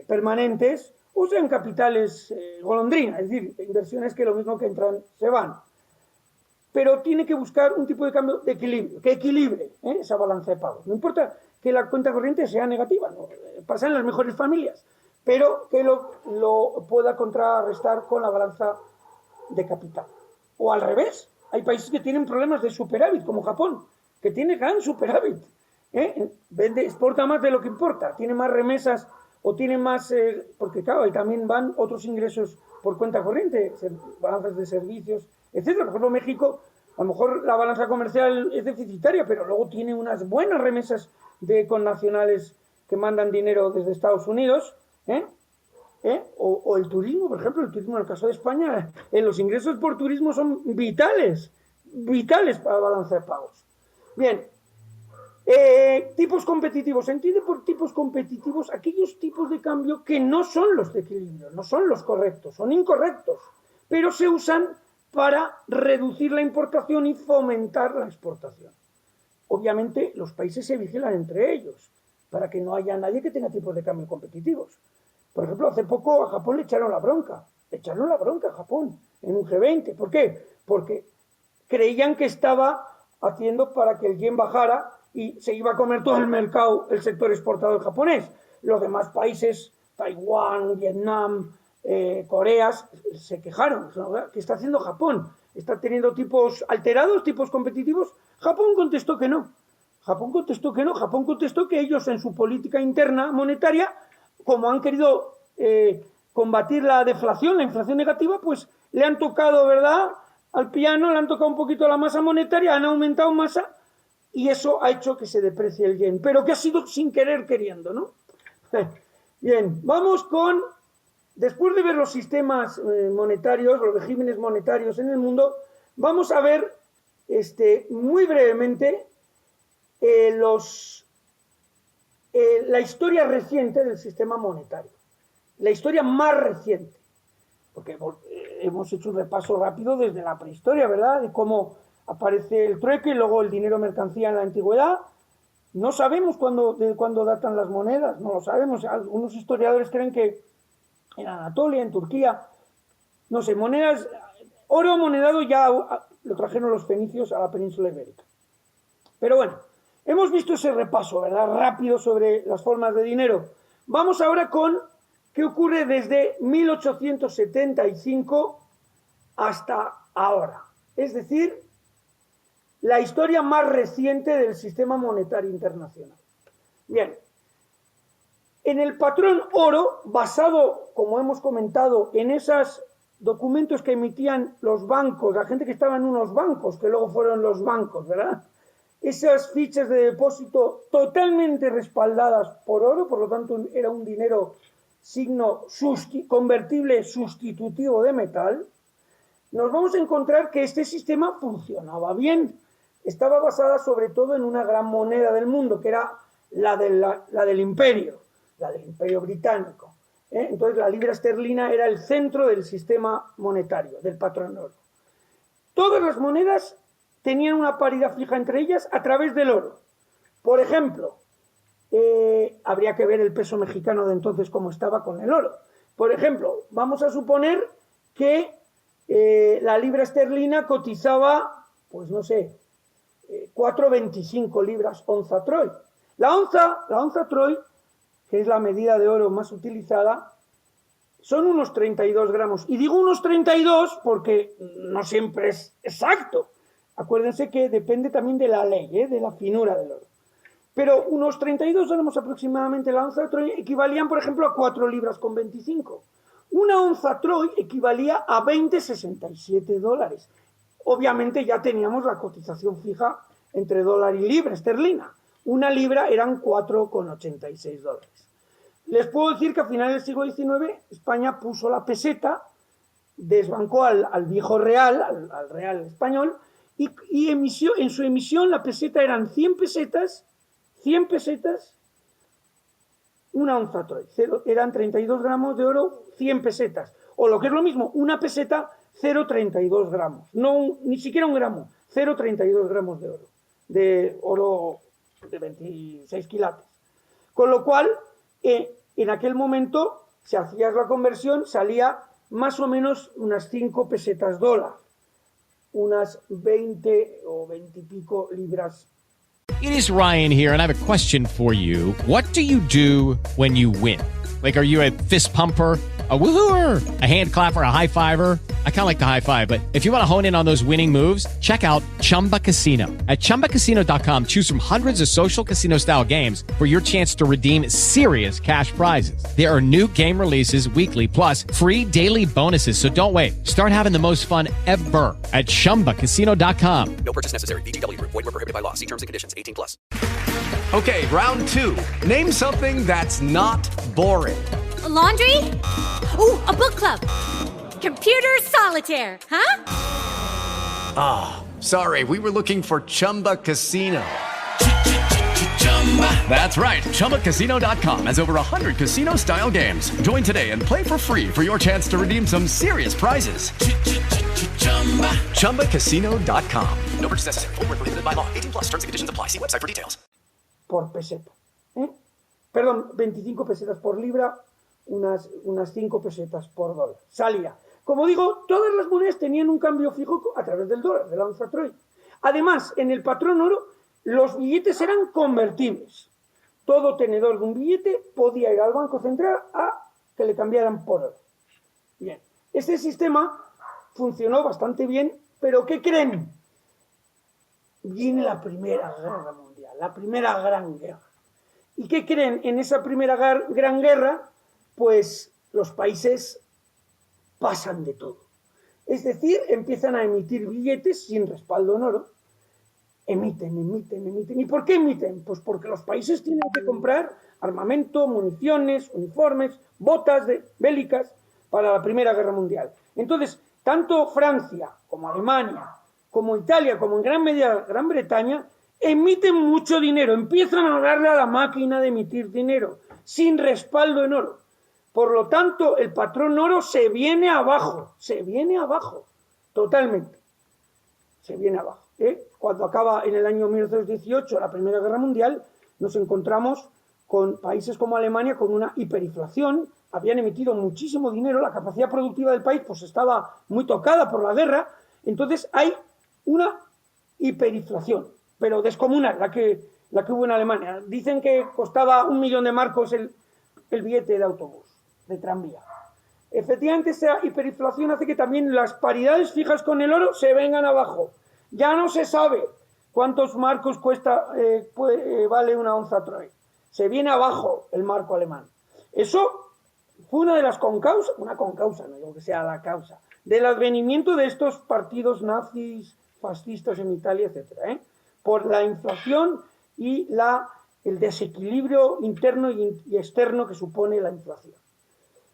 S12: permanentes o sean capitales golondrina, es decir, inversiones que lo mismo que entran se van. Pero tiene que buscar un tipo de cambio de equilibrio, que equilibre esa balanza de pagos. No importa que la cuenta corriente sea negativa, ¿no? Pasa en las mejores familias, pero que lo pueda contrarrestar con la balanza de capital. O al revés, hay países que tienen problemas de superávit, como Japón, que tiene gran superávit. Exporta más de lo que importa, tiene más remesas o tiene más, porque claro, y también van otros ingresos por cuenta corriente, balanzas de servicios, etcétera. Por ejemplo, México, a lo mejor la balanza comercial es deficitaria, pero luego tiene unas buenas remesas de connacionales que mandan dinero desde Estados Unidos, o el turismo, por ejemplo, el turismo en el caso de España, los ingresos por turismo son vitales para la balanza de pagos. Bien, tipos competitivos. Se entiende por tipos competitivos aquellos tipos de cambio que no son los de equilibrio, no son los correctos, son incorrectos, pero se usan para reducir la importación y fomentar la exportación. Obviamente los países se vigilan entre ellos para que no haya nadie que tenga tipos de cambio competitivos. Por ejemplo, hace poco a Japón le echaron la bronca a Japón en un G20. ¿Por qué? Porque creían que estaba haciendo para que el yen bajara y se iba a comer todo el mercado, el sector exportador japonés. Los demás países, Taiwán, Vietnam, Corea se quejaron, ¿no? ¿Qué está haciendo Japón? ¿Está teniendo tipos alterados, tipos competitivos? Japón contestó que no. Japón contestó que ellos en su política interna monetaria, como han querido combatir la deflación, la inflación negativa, pues le han tocado, ¿verdad?, al piano, le han tocado un poquito la masa monetaria, han aumentado masa y eso ha hecho que se deprecie el yen, pero que ha sido sin querer queriendo, ¿no? Bien, vamos con, después de ver los sistemas monetarios, los regímenes monetarios en el mundo, vamos a ver muy brevemente la historia reciente del sistema monetario, la historia más reciente, porque hemos hecho un repaso rápido desde la prehistoria, ¿verdad?, de cómo aparece el trueque y luego el dinero mercancía en la antigüedad. No sabemos de cuándo datan las monedas, no lo sabemos. Algunos historiadores creen que en Anatolia, en Turquía, no sé, monedas, oro monedado ya lo trajeron los fenicios a la península ibérica. Pero bueno, hemos visto ese repaso, ¿verdad?, rápido sobre las formas de dinero. Vamos ahora con qué ocurre desde 1875 hasta ahora. Es decir, la historia más reciente del sistema monetario internacional. Bien, en el patrón oro, basado, como hemos comentado, en esos documentos que emitían los bancos, la gente que estaba en unos bancos, que luego fueron los bancos, ¿verdad?, esas fichas de depósito totalmente respaldadas por oro, por lo tanto era un dinero signo convertible sustitutivo de metal, nos vamos a encontrar que este sistema funcionaba bien. Estaba basada sobre todo en una gran moneda del mundo, que era la del imperio británico. Entonces la libra esterlina era el centro del sistema monetario, del patrón oro. Todas las monedas tenían una paridad fija entre ellas a través del oro. Por ejemplo, habría que ver el peso mexicano de entonces cómo estaba con el oro. Por ejemplo, vamos a suponer que la libra esterlina cotizaba, pues no sé, 4,25 libras onza Troy. La onza Troy, que es la medida de oro más utilizada, son unos 32 gramos. Y digo unos 32 porque no siempre es exacto. Acuérdense que depende también de la ley, de la finura del oro. Pero unos 32 gramos aproximadamente la onza Troy equivalían, por ejemplo, a 4 libras con 25. Una onza Troy equivalía a 20,67 dólares. Obviamente ya teníamos la cotización fija entre dólar y libra esterlina. Una libra eran 4,86 dólares. Les puedo decir que a finales del siglo XIX España puso la peseta, desbancó al viejo real, al real español, y emitió, en su emisión la peseta eran 100 pesetas, una onza Troy. Eran 32 gramos de oro, 100 pesetas. O lo que es lo mismo, una peseta, 0,32 gramos. No, ni siquiera un gramo, 0,32 gramos de oro de 26 quilates. Con lo cual, en aquel momento, si hacías la conversión, salía más o menos unas 5 pesetas dólar. Unas 20 o 20 y pico libras.
S13: It is Ryan here, and I have a question for you. What do you do when you win? Like, are you a fist pumper, a woo-hooer, a hand clapper, a high-fiver? I kind of like the high-five, but if you want to hone in on those winning moves, check out Chumba Casino. At ChumbaCasino.com, choose from hundreds of social casino-style games for your chance to redeem serious cash prizes. There are new game releases weekly, plus free daily bonuses, so don't wait. Start having the most fun ever at ChumbaCasino.com.
S14: No purchase necessary. VGW Group. Void where prohibited by law. See terms and conditions. 18+.
S15: Okay, round two. Name something that's not boring.
S16: A laundry? Ooh, a book club. Computer solitaire, huh?
S15: Ah, sorry, we were looking for Chumba Casino. That's right, ChumbaCasino.com has over 100 casino-style games. Join today and play for free for your chance to redeem some serious prizes. ChumbaCasino.com.
S14: No purchase necessary. Void where prohibited by law. 18+. Terms and conditions apply. See website for details.
S12: Por peseta. Perdón, 25 pesetas por libra, unas 5 pesetas por dólar. Salía. Como digo, todas las monedas tenían un cambio fijo a través del dólar, de la onza Troy. Además, en el patrón oro, los billetes eran convertibles. Todo tenedor de un billete podía ir al Banco Central a que le cambiaran por oro. Bien, este sistema funcionó bastante bien, pero ¿qué creen? Viene la Primera Guerra Mundial, la primera gran guerra. ¿Y qué creen? En esa primera gran guerra, pues los países pasan de todo. Es decir, empiezan a emitir billetes sin respaldo en oro. Emiten. ¿Y por qué emiten? Pues porque los países tienen que comprar armamento, municiones, uniformes, botas bélicas para la Primera Guerra Mundial. Entonces, tanto Francia como Alemania, como Italia, como en gran medida Gran Bretaña, emiten mucho dinero, empiezan a darle a la máquina de emitir dinero, sin respaldo en oro. Por lo tanto, el patrón oro se viene abajo, totalmente. Se viene abajo. Cuando acaba en el año 1918 la Primera Guerra Mundial, nos encontramos con países como Alemania con una hiperinflación, habían emitido muchísimo dinero, la capacidad productiva del país pues estaba muy tocada por la guerra, entonces hay una hiperinflación, pero descomunal, la que hubo en Alemania. Dicen que costaba 1 millón de marcos el billete de autobús, de tranvía. Efectivamente, esa hiperinflación hace que también las paridades fijas con el oro se vengan abajo. Ya no se sabe cuántos marcos vale una onza Troy. Se viene abajo el marco alemán. Eso fue una de las concausa, no digo que sea la causa, del advenimiento de estos partidos nazis, fascistas en Italia, etc. Por la inflación y el desequilibrio interno y externo que supone la inflación.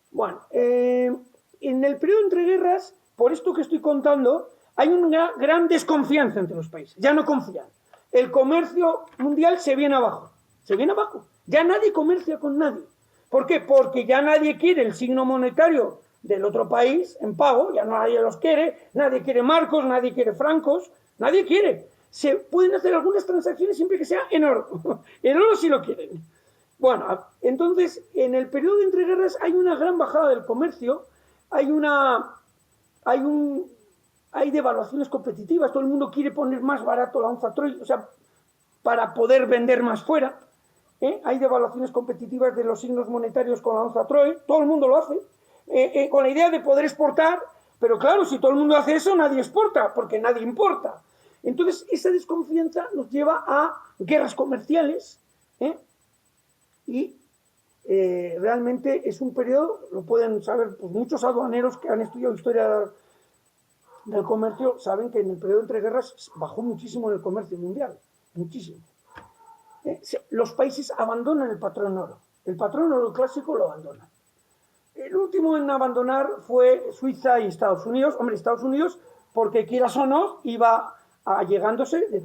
S12: Bueno, en el periodo entre guerras, por esto que estoy contando, hay una gran desconfianza entre los países, ya no confían. El comercio mundial se viene abajo, ya nadie comercia con nadie. ¿Por qué? Porque ya nadie quiere el signo monetario del otro país en pago, ya nadie los quiere, nadie quiere marcos, nadie quiere francos, nadie quiere. Se pueden hacer algunas transacciones siempre que sea en oro, el oro sí lo quieren. Bueno, entonces, en el periodo de entreguerras hay una gran bajada del comercio, hay devaluaciones competitivas, todo el mundo quiere poner más barato la onza Troy, o sea, para poder vender más fuera. Hay devaluaciones competitivas de los signos monetarios con la onza Troy, todo el mundo lo hace, con la idea de poder exportar, pero claro, si todo el mundo hace eso, nadie exporta, porque nadie importa. Entonces, esa desconfianza nos lleva a guerras comerciales, y realmente es un periodo, lo pueden saber pues, muchos aduaneros que han estudiado historia del comercio, saben que en el periodo entre guerras bajó muchísimo el comercio mundial, muchísimo. Los países abandonan el patrón oro clásico lo abandonan. El último en abandonar fue Suiza y Estados Unidos. Hombre, Estados Unidos, porque quieras o no, iba allegándose de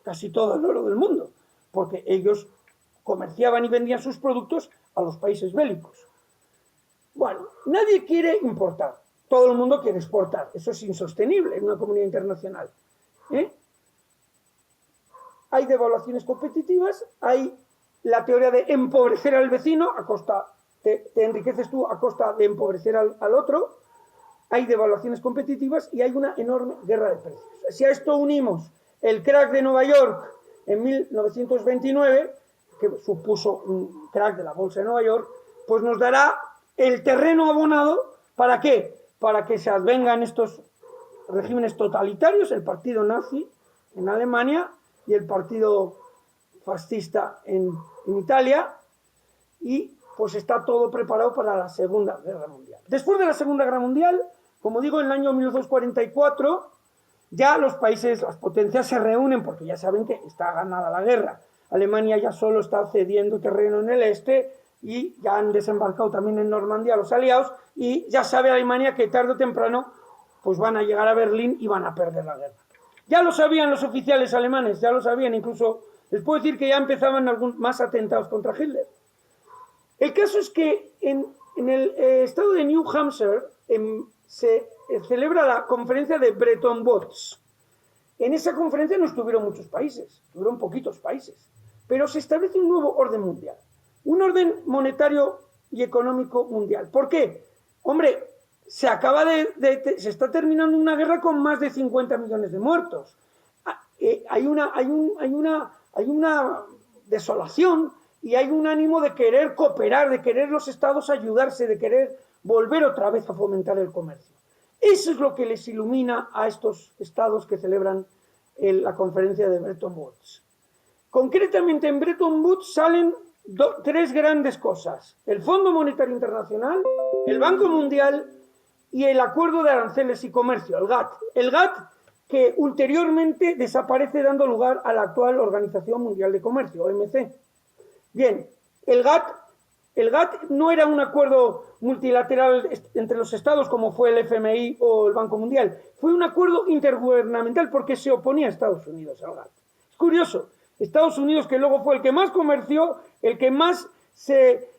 S12: casi todo el oro del mundo, porque ellos comerciaban y vendían sus productos a los países bélicos. Bueno, nadie quiere importar, todo el mundo quiere exportar, eso es insostenible en una comunidad internacional. Hay devaluaciones competitivas, hay la teoría de empobrecer al vecino, te enriqueces tú a costa de empobrecer al otro, hay devaluaciones competitivas y hay una enorme guerra de precios. Si a esto unimos el crack de Nueva York en 1929, que supuso un crack de la bolsa de Nueva York, pues nos dará el terreno abonado, ¿para qué? Para que se advengan estos regímenes totalitarios, el partido nazi en Alemania y el partido fascista en Italia, y pues está todo preparado para la Segunda Guerra Mundial. Después de la Segunda Guerra Mundial, como digo, en el año 1944, ya los países, las potencias se reúnen porque ya saben que está ganada la guerra. Alemania ya solo está cediendo terreno en el este y ya han desembarcado también en Normandía los aliados, y ya sabe Alemania que tarde o temprano pues van a llegar a Berlín y van a perder la guerra. Ya lo sabían los oficiales alemanes, ya lo sabían, incluso les puedo decir que ya empezaban más atentados contra Hitler. El caso es que en el estado de New Hampshire se celebra la conferencia de Bretton Woods. En esa conferencia no estuvieron muchos países, estuvieron poquitos países, pero se establece un nuevo orden mundial, un orden monetario y económico mundial. ¿Por qué? Hombre, se está terminando una guerra con más de 50 millones de muertos. Hay una desolación y hay un ánimo de querer cooperar, de querer los estados ayudarse, de querer volver otra vez a fomentar el comercio. Eso es lo que les ilumina a estos estados que celebran la conferencia de Bretton Woods. Concretamente, en Bretton Woods salen tres grandes cosas: el Fondo Monetario Internacional, el Banco Mundial y el Acuerdo de Aranceles y Comercio, el GATT. El GATT, que ulteriormente desaparece dando lugar a la actual Organización Mundial de Comercio, OMC. Bien, el GATT no era un acuerdo multilateral entre los estados como fue el FMI o el Banco Mundial, fue un acuerdo intergubernamental porque se oponía a Estados Unidos al GATT. Es curioso, Estados Unidos, que luego fue el que más comerció, el que más se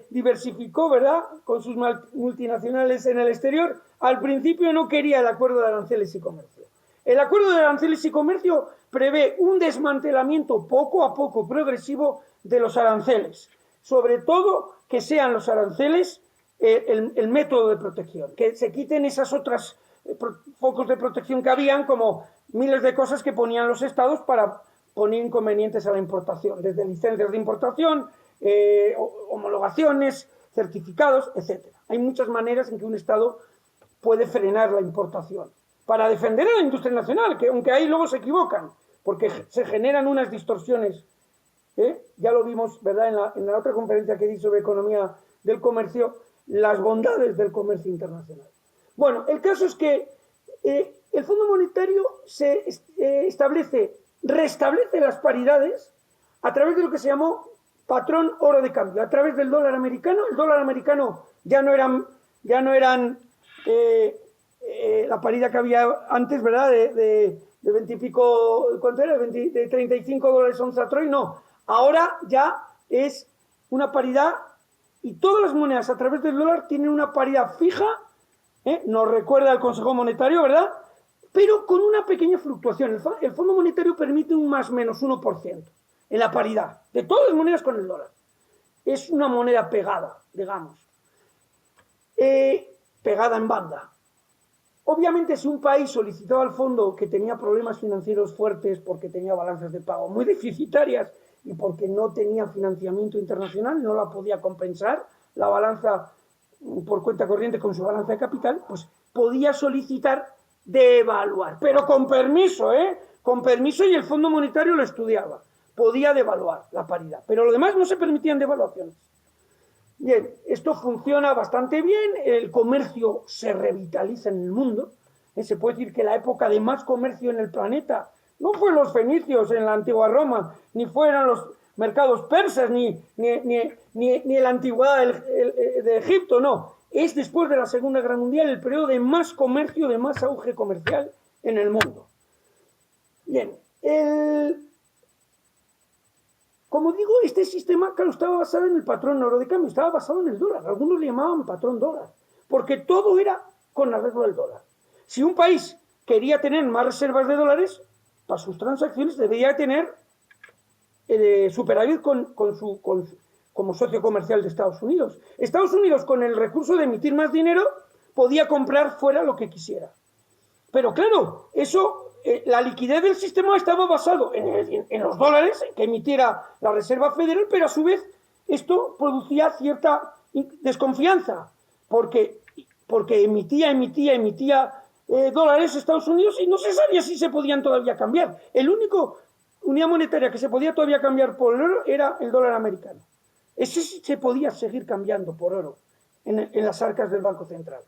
S12: diversificó, ¿verdad?, con sus multinacionales en el exterior, al principio no quería el acuerdo de aranceles y comercio. El acuerdo de aranceles y comercio prevé un desmantelamiento poco a poco progresivo de los aranceles, sobre todo que sean los aranceles el método de protección, que se quiten esas otras focos de protección que habían, como miles de cosas que ponían los estados para poner inconvenientes a la importación, desde licencias de importación, homologaciones, certificados, etc. Hay muchas maneras en que un estado puede frenar la importación para defender a la industria nacional, que aunque ahí luego se equivocan, porque se generan unas distorsiones. Ya lo vimos, ¿verdad?, en la otra conferencia que di sobre economía del comercio, las bondades del comercio internacional. Bueno, el caso es que el Fondo Monetario restablece las paridades a través de lo que se llamó patrón oro de cambio, a través del dólar americano. El dólar americano ya no eran la paridad que había antes, ¿verdad?, de 20 y pico, ¿cuánto era? De 35 dólares onza Troy, no. Ahora ya es una paridad, y todas las monedas a través del dólar tienen una paridad fija, nos recuerda el Consejo Monetario, ¿verdad?, pero con una pequeña fluctuación. El Fondo Monetario permite un más menos 1% en la paridad de todas las monedas con el dólar. Es una moneda pegada, digamos, pegada en banda. Obviamente, si un país solicitaba al fondo, que tenía problemas financieros fuertes porque tenía balanzas de pago muy deficitarias y porque no tenía financiamiento internacional, no la podía compensar la balanza por cuenta corriente con su balanza de capital, pues podía solicitar devaluar, pero con permiso, con permiso, y el Fondo Monetario lo estudiaba. Podía devaluar la paridad, pero lo demás no se permitían devaluaciones. Bien, esto funciona bastante bien, el comercio se revitaliza en el mundo. Se puede decir que la época de más comercio en el planeta no fue los fenicios en la antigua Roma, ni fueron los mercados persas, ni la antigüedad de Egipto, no. Es después de la Segunda Guerra Mundial el periodo de más comercio, de más auge comercial en el mundo. Bien, como digo, este sistema, claro, estaba basado en el patrón oro de cambio, estaba basado en el dólar. Algunos le llamaban patrón dólar, porque todo era con arreglo del dólar. Si un país quería tener más reservas de dólares, para sus transacciones debería tener superávit como socio comercial de Estados Unidos. Estados Unidos, con el recurso de emitir más dinero, podía comprar fuera lo que quisiera. Pero claro, eso, la liquidez del sistema estaba basado en los dólares que emitiera la Reserva Federal, pero a su vez esto producía cierta desconfianza, porque emitía dólares Estados Unidos y no se sabía si se podían todavía cambiar. El único unidad monetaria que se podía todavía cambiar por el oro era el dólar americano. Ese sí se podía seguir cambiando por oro en las arcas del Banco Central,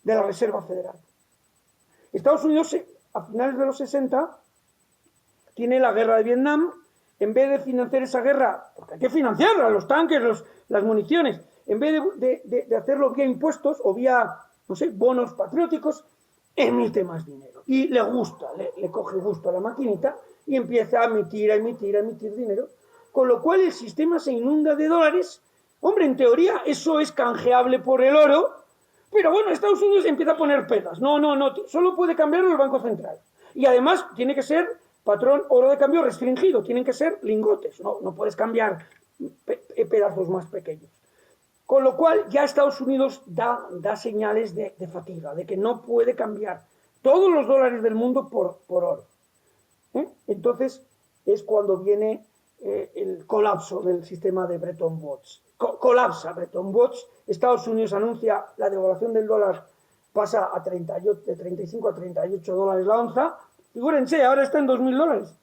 S12: de la Reserva Federal. Estados Unidos, a finales de los 60, tiene la guerra de Vietnam. En vez de financiar esa guerra, porque hay que financiarla, los tanques, las municiones, en vez de hacerlo vía impuestos o vía, no sé, bonos patrióticos, emite más dinero. Y le gusta, le coge gusto a la maquinita y empieza a emitir dinero, con lo cual el sistema se inunda de dólares. Hombre, en teoría eso es canjeable por el oro, pero bueno, Estados Unidos empieza a poner pegas. No, solo puede cambiarlo el Banco Central. Y además tiene que ser patrón oro de cambio restringido, tienen que ser lingotes, no puedes cambiar pedazos más pequeños. Con lo cual ya Estados Unidos da señales de fatiga, de que no puede cambiar todos los dólares del mundo por oro. Entonces es cuando viene el colapso del sistema de Bretton Woods. Colapsa Bretton Woods, Estados Unidos anuncia la devaluación del dólar, pasa a de 35 a 38 dólares la onza. Figúrense, ahora está en 2.000 dólares.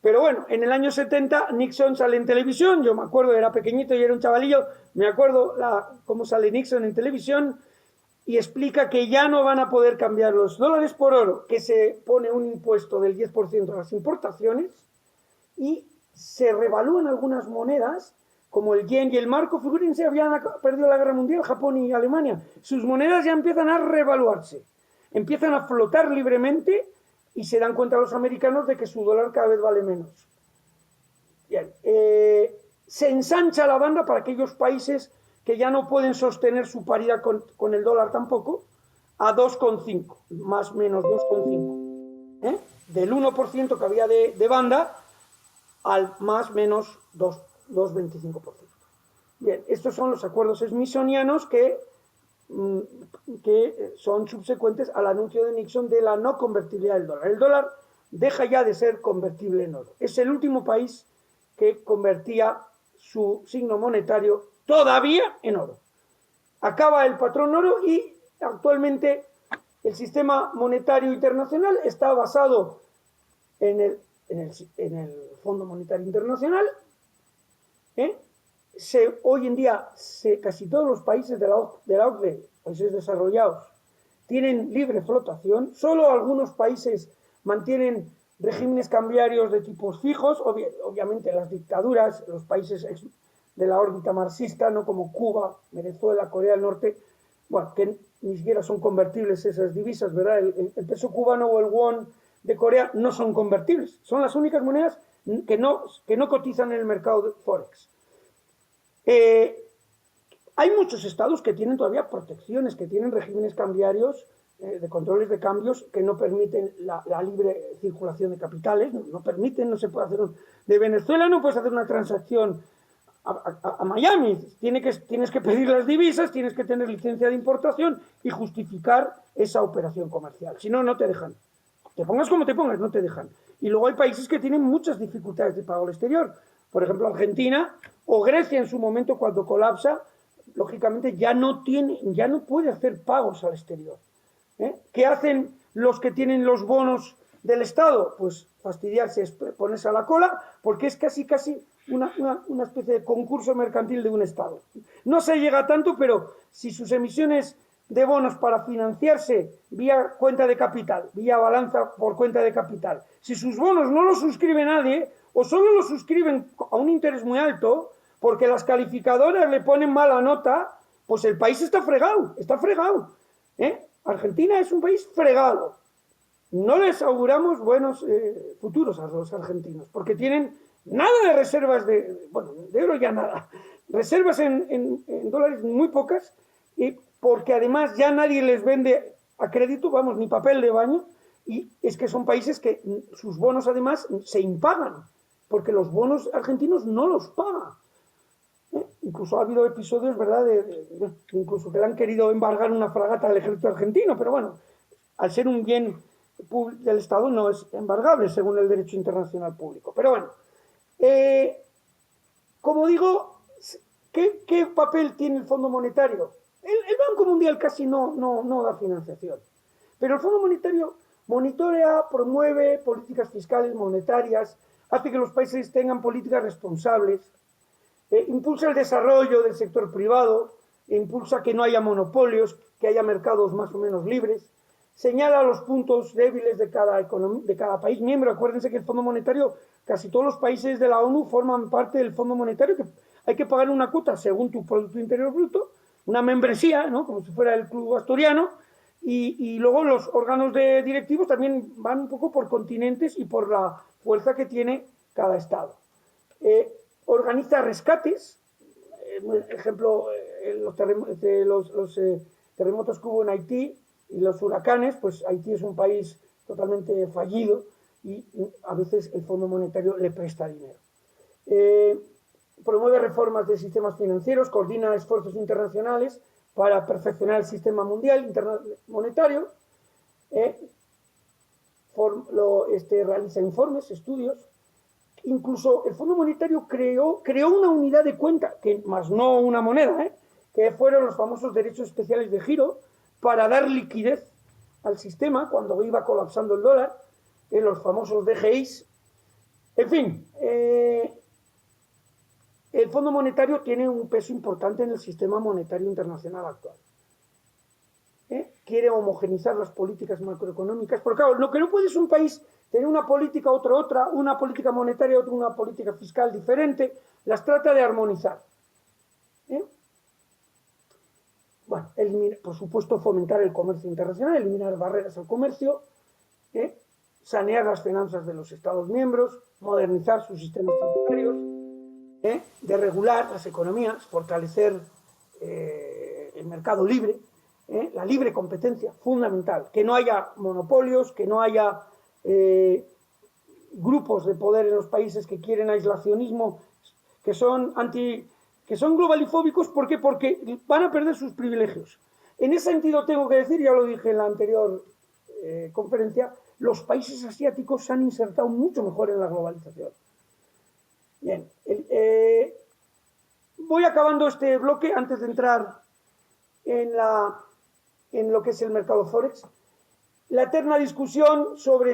S12: Pero bueno, en el año 70 Nixon sale en televisión, yo me acuerdo, era pequeñito y era un chavalillo, me acuerdo cómo sale Nixon en televisión y explica que ya no van a poder cambiar los dólares por oro, que se pone un impuesto del 10% a las importaciones y se revalúan algunas monedas, como el yen y el marco. Figúrense, habían perdido la guerra mundial Japón y Alemania, sus monedas ya empiezan a revaluarse, empiezan a flotar libremente y se dan cuenta los americanos de que su dólar cada vez vale menos. Bien, se ensancha la banda para aquellos países que ya no pueden sostener su paridad con el dólar tampoco, a 2,5, más o menos 2,5. Del 1% que había de banda al más o menos 2,25%. Bien, estos son los acuerdos smithsonianos que son subsecuentes al anuncio de Nixon de la no convertibilidad del dólar. El dólar deja ya de ser convertible en oro. Es el último país que convertía su signo monetario todavía en oro. Acaba el patrón oro y actualmente el sistema monetario internacional está basado en el Fondo Monetario Internacional. Hoy en día casi todos los países de la OCDE, países desarrollados, tienen libre flotación. Solo algunos países mantienen regímenes cambiarios de tipos fijos. Obviamente las dictaduras, los países de la órbita marxista, no como Cuba, Venezuela, Corea del Norte, bueno, que ni siquiera son convertibles esas divisas, ¿verdad? El peso cubano o el won de Corea no son convertibles. Son las únicas monedas que no cotizan en el mercado de Forex. Hay muchos estados que tienen todavía protecciones, que tienen regímenes cambiarios, de controles de cambios que no permiten la libre circulación de capitales, no permiten, no se puede hacer de Venezuela no puedes hacer una transacción a Miami, tienes que pedir las divisas, tienes que tener licencia de importación y justificar esa operación comercial, si no, no te dejan. Te pongas como te pongas, no te dejan. Y luego hay países que tienen muchas dificultades de pago al exterior. Por ejemplo, Argentina o Grecia en su momento cuando colapsa, lógicamente ya no puede hacer pagos al exterior. ¿Qué hacen los que tienen los bonos del Estado? Pues fastidiarse, ponerse a la cola, porque es casi una especie de concurso mercantil de un Estado. No se llega a tanto, pero si sus emisiones de bonos para financiarse vía cuenta de capital, vía balanza por cuenta de capital, si sus bonos no los suscribe nadie, o solo los suscriben a un interés muy alto, porque las calificadoras le ponen mala nota, pues el país está fregado. Argentina es un país fregado. No les auguramos buenos futuros a los argentinos, porque tienen nada de reservas de oro ya nada. Reservas en dólares muy pocas, y porque además ya nadie les vende a crédito, ni papel de baño, y es que son países que sus bonos además se impagan, porque los bonos argentinos no los pagan. Incluso ha habido episodios, ¿verdad?, incluso que le han querido embargar una fragata al ejército argentino, pero bueno, al ser un bien del Estado no es embargable según el derecho internacional público. Pero bueno, como digo, ¿qué papel tiene el Fondo Monetario? El Banco Mundial casi no da financiación, pero el Fondo Monetario monitorea, promueve políticas fiscales, monetarias, hace que los países tengan políticas responsables, impulsa el desarrollo del sector privado, impulsa que no haya monopolios, que haya mercados más o menos libres, señala los puntos débiles de cada país miembro. Acuérdense que el Fondo Monetario, casi todos los países de la ONU forman parte del Fondo Monetario, que hay que pagar una cuota según tu Producto Interior Bruto, una membresía, ¿no?, como si fuera el club asturiano, y luego los órganos directivos también van un poco por continentes y por la fuerza que tiene cada estado. Organiza rescates, ejemplo, los terremotos que hubo en Haití y los huracanes, pues Haití es un país totalmente fallido y a veces el Fondo Monetario le presta dinero. Promueve reformas de sistemas financieros, coordina esfuerzos internacionales para perfeccionar el sistema mundial monetario, realiza informes, estudios, incluso el Fondo Monetario creó una unidad de cuenta, que más no una moneda, que fueron los famosos derechos especiales de giro, para dar liquidez al sistema cuando iba colapsando el dólar, los famosos DGIs. En fin, el Fondo Monetario tiene un peso importante en el sistema monetario internacional actual. Quiere homogeneizar las políticas macroeconómicas, porque claro, lo que no puede es un país tener una política, otra, una política monetaria, otra, una política fiscal diferente, las trata de armonizar. Bueno, por supuesto, fomentar el comercio internacional, eliminar barreras al comercio, sanear las finanzas de los Estados miembros, modernizar sus sistemas tributarios, de regular las economías, fortalecer el mercado libre, la libre competencia, fundamental, que no haya monopolios, que no haya grupos de poder en los países que quieren aislacionismo, que son globalifóbicos. ¿Por qué? Porque van a perder sus privilegios. En ese sentido tengo que decir, ya lo dije en la anterior conferencia, los países asiáticos se han insertado mucho mejor en la globalización. Bien, voy acabando este bloque antes de entrar en lo que es el mercado Forex. La eterna discusión sobre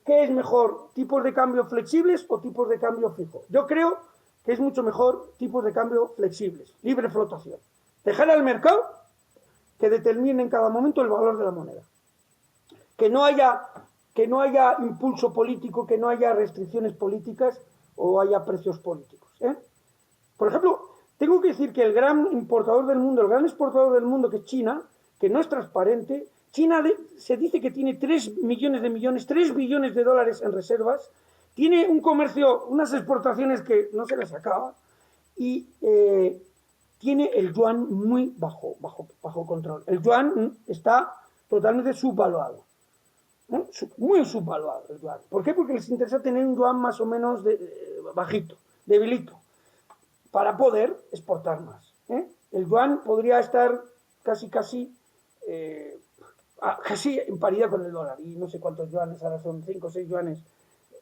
S12: qué es mejor, tipos de cambio flexibles o tipos de cambio fijos. Yo creo que es mucho mejor tipos de cambio flexibles, libre flotación. Dejar al mercado que determine en cada momento el valor de la moneda. Que no haya impulso político, que no haya restricciones políticas o haya precios políticos. Por ejemplo, tengo que decir que el gran exportador del mundo, que es China, que no es transparente, China se dice que tiene 3 billones de dólares en reservas, tiene un comercio, unas exportaciones que no se les acaba, y tiene el yuan muy bajo control. El yuan está totalmente subvaluado. Muy subvaluado el yuan. ¿Por qué? Porque les interesa tener un yuan más o menos bajito, debilito, para poder exportar más. El yuan podría estar casi en paridad con el dólar, y no sé cuántos yuanes, ahora son 5 o 6 yuanes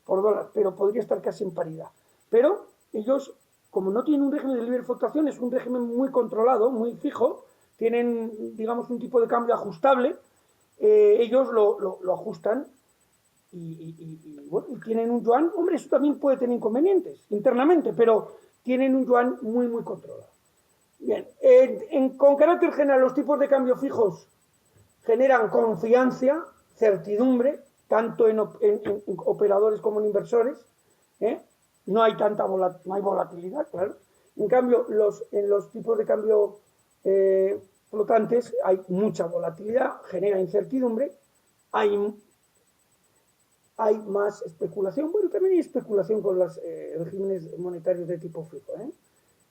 S12: por dólar, pero podría estar casi en paridad. Pero ellos, como no tienen un régimen de libre fluctuación, es un régimen muy controlado, muy fijo, tienen, digamos, un tipo de cambio ajustable, ellos lo ajustan y tienen un yuan. Hombre, eso también puede tener inconvenientes internamente, pero tienen un yuan muy, muy controlado. Bien, con carácter general, los tipos de cambio fijos generan confianza, certidumbre, tanto en operadores como en inversores. No hay no hay volatilidad, claro. En cambio, en los tipos de cambio flotantes hay mucha volatilidad, genera incertidumbre, hay más especulación. Bueno, también hay especulación con los regímenes monetarios de tipo fijo.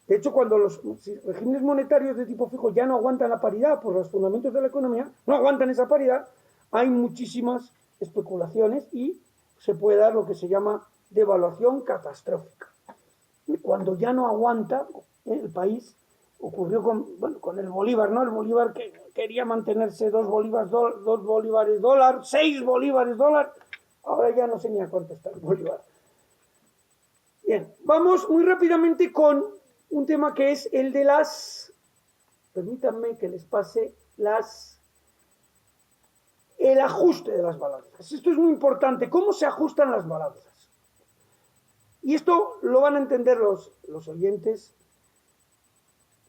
S12: De hecho, cuando los regímenes monetarios de tipo fijo ya no aguantan la paridad por los fundamentos de la economía, no aguantan esa paridad, hay muchísimas especulaciones y se puede dar lo que se llama devaluación catastrófica. Cuando ya no aguanta el país, ocurrió con el bolívar, ¿no? El bolívar que quería mantenerse 2 bolívares dólar, 6 bolívares dólar, ahora ya no sé ni a cuánto está el bolívar. Bien, vamos muy rápidamente con un tema que es el de permítanme que les pase el ajuste de las balanzas. Esto es muy importante, ¿cómo se ajustan las balanzas? Y esto lo van a entender los oyentes,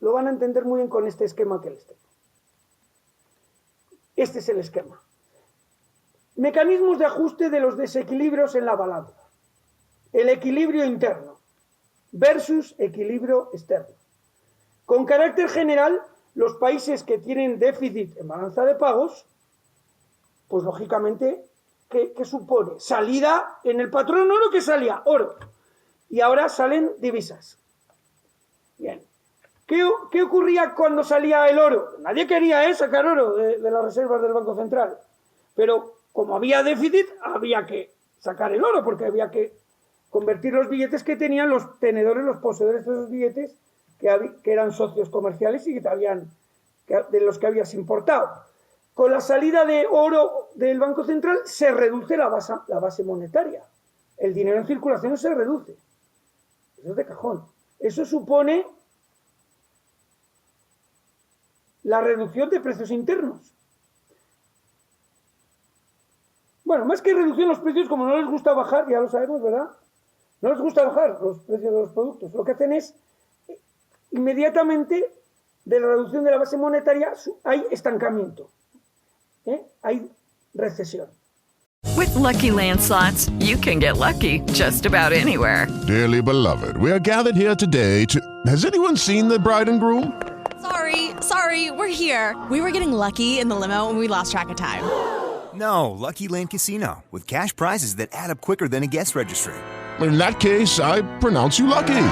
S12: lo van a entender muy bien con este esquema que les tengo. Este es el esquema. Mecanismos de ajuste de los desequilibrios en la balanza. El equilibrio interno versus equilibrio externo. Con carácter general, los países que tienen déficit en balanza de pagos, pues lógicamente, ¿qué supone? Salida en el patrón oro, que salía oro, y ahora salen divisas. Bien. ¿Qué ocurría cuando salía el oro? Nadie quería sacar oro de las reservas del Banco Central, pero como había déficit, había que sacar el oro, porque había que convertir los billetes que tenían los tenedores, los poseedores de esos billetes, que eran socios comerciales y de los que habías importado. Con la salida de oro del Banco Central se reduce la base monetaria. el dinero en circulación se reduce. Eso es de cajón. Eso supone la reducción de precios internos. Bueno, más que reducción de los precios, como no les gusta bajar, ya lo sabemos, ¿verdad? No les gusta bajar los precios de los productos. Lo que hacen es, inmediatamente, de la reducción de la base monetaria, hay estancamiento. Hay recesión.
S17: With Lucky Land Slots, you can get lucky just about anywhere.
S18: Dearly beloved, we are gathered here today to... Has anyone seen the bride and groom?
S19: Sorry, we're here. We were getting lucky in the limo and we lost track of time.
S20: No, Lucky Land Casino, with cash prizes that add up quicker than a guest registry.
S18: In that case, I pronounce you lucky.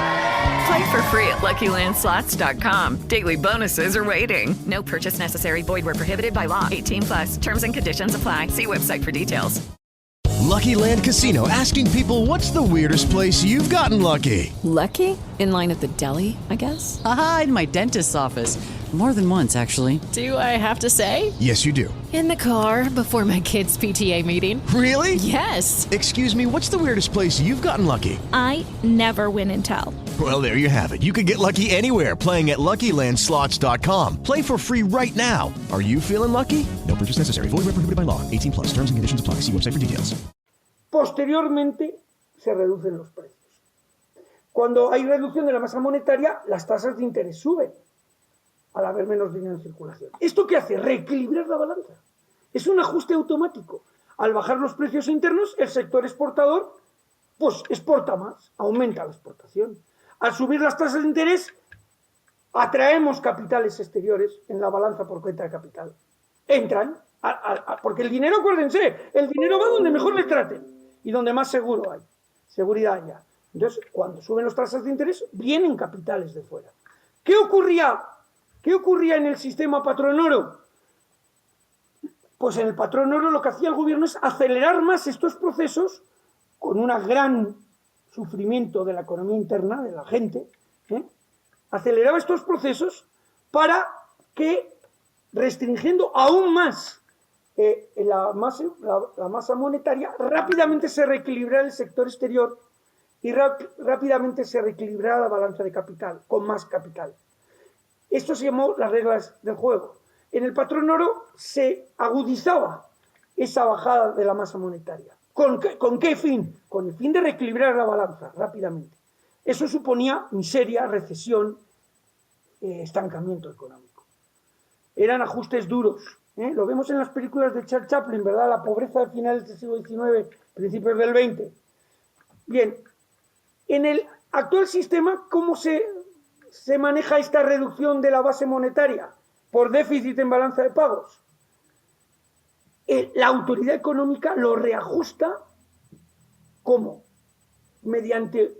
S17: Play for free at LuckyLandSlots.com. Daily bonuses are waiting. No purchase necessary. Void where prohibited by law. 18+. Terms and conditions apply. See website for details.
S2: Lucky Land Casino, asking people, what's the weirdest place you've gotten lucky?
S21: Lucky? In line at the deli, I guess?
S22: Aha, in my dentist's office. More than once, actually.
S21: Do I have to say?
S2: Yes, you do.
S21: In the car before my kids' PTA meeting.
S2: Really?
S21: Yes.
S2: Excuse me, what's the weirdest place you've gotten lucky?
S23: I never win and tell.
S2: Well, there you have it. You can get lucky anywhere, playing at LuckyLandSlots.com. Play for free right now. Are you feeling lucky? No purchase necessary. Void where prohibited by law. 18+. Terms and conditions apply. See website for details.
S12: Posteriormente, se reducen los precios. Cuando hay reducción de la masa monetaria, las tasas de interés suben, al haber menos dinero en circulación. ¿Esto qué hace? Reequilibrar la balanza. Es un ajuste automático. Al bajar los precios internos, el sector exportador pues exporta más, aumenta la exportación. Al subir las tasas de interés, atraemos capitales exteriores en la balanza por cuenta de capital. Entran, porque el dinero, acuérdense, el dinero va donde mejor le traten y donde más seguro hay, seguridad haya. Entonces, cuando suben las tasas de interés, vienen capitales de fuera. ¿Qué ocurría en el sistema patrón oro? Pues en el patrón oro lo que hacía el gobierno es acelerar más estos procesos con un gran sufrimiento de la economía interna, de la gente, aceleraba estos procesos para que, restringiendo aún más la masa monetaria, rápidamente se reequilibrara el sector exterior y rápidamente se reequilibrara la balanza de capital, con más capital. Esto se llamó las reglas del juego. En el patrón oro se agudizaba esa bajada de la masa monetaria. ¿Con qué fin? Con el fin de reequilibrar la balanza rápidamente. Eso suponía miseria, recesión, estancamiento económico. Eran ajustes duros. Lo vemos en las películas de Charles Chaplin, ¿verdad? La pobreza de finales del siglo XIX, principios del XX. Bien, en el actual sistema, ¿cómo se maneja esta reducción de la base monetaria? Por déficit en balanza de pagos. La autoridad económica lo reajusta, ¿cómo? Mediante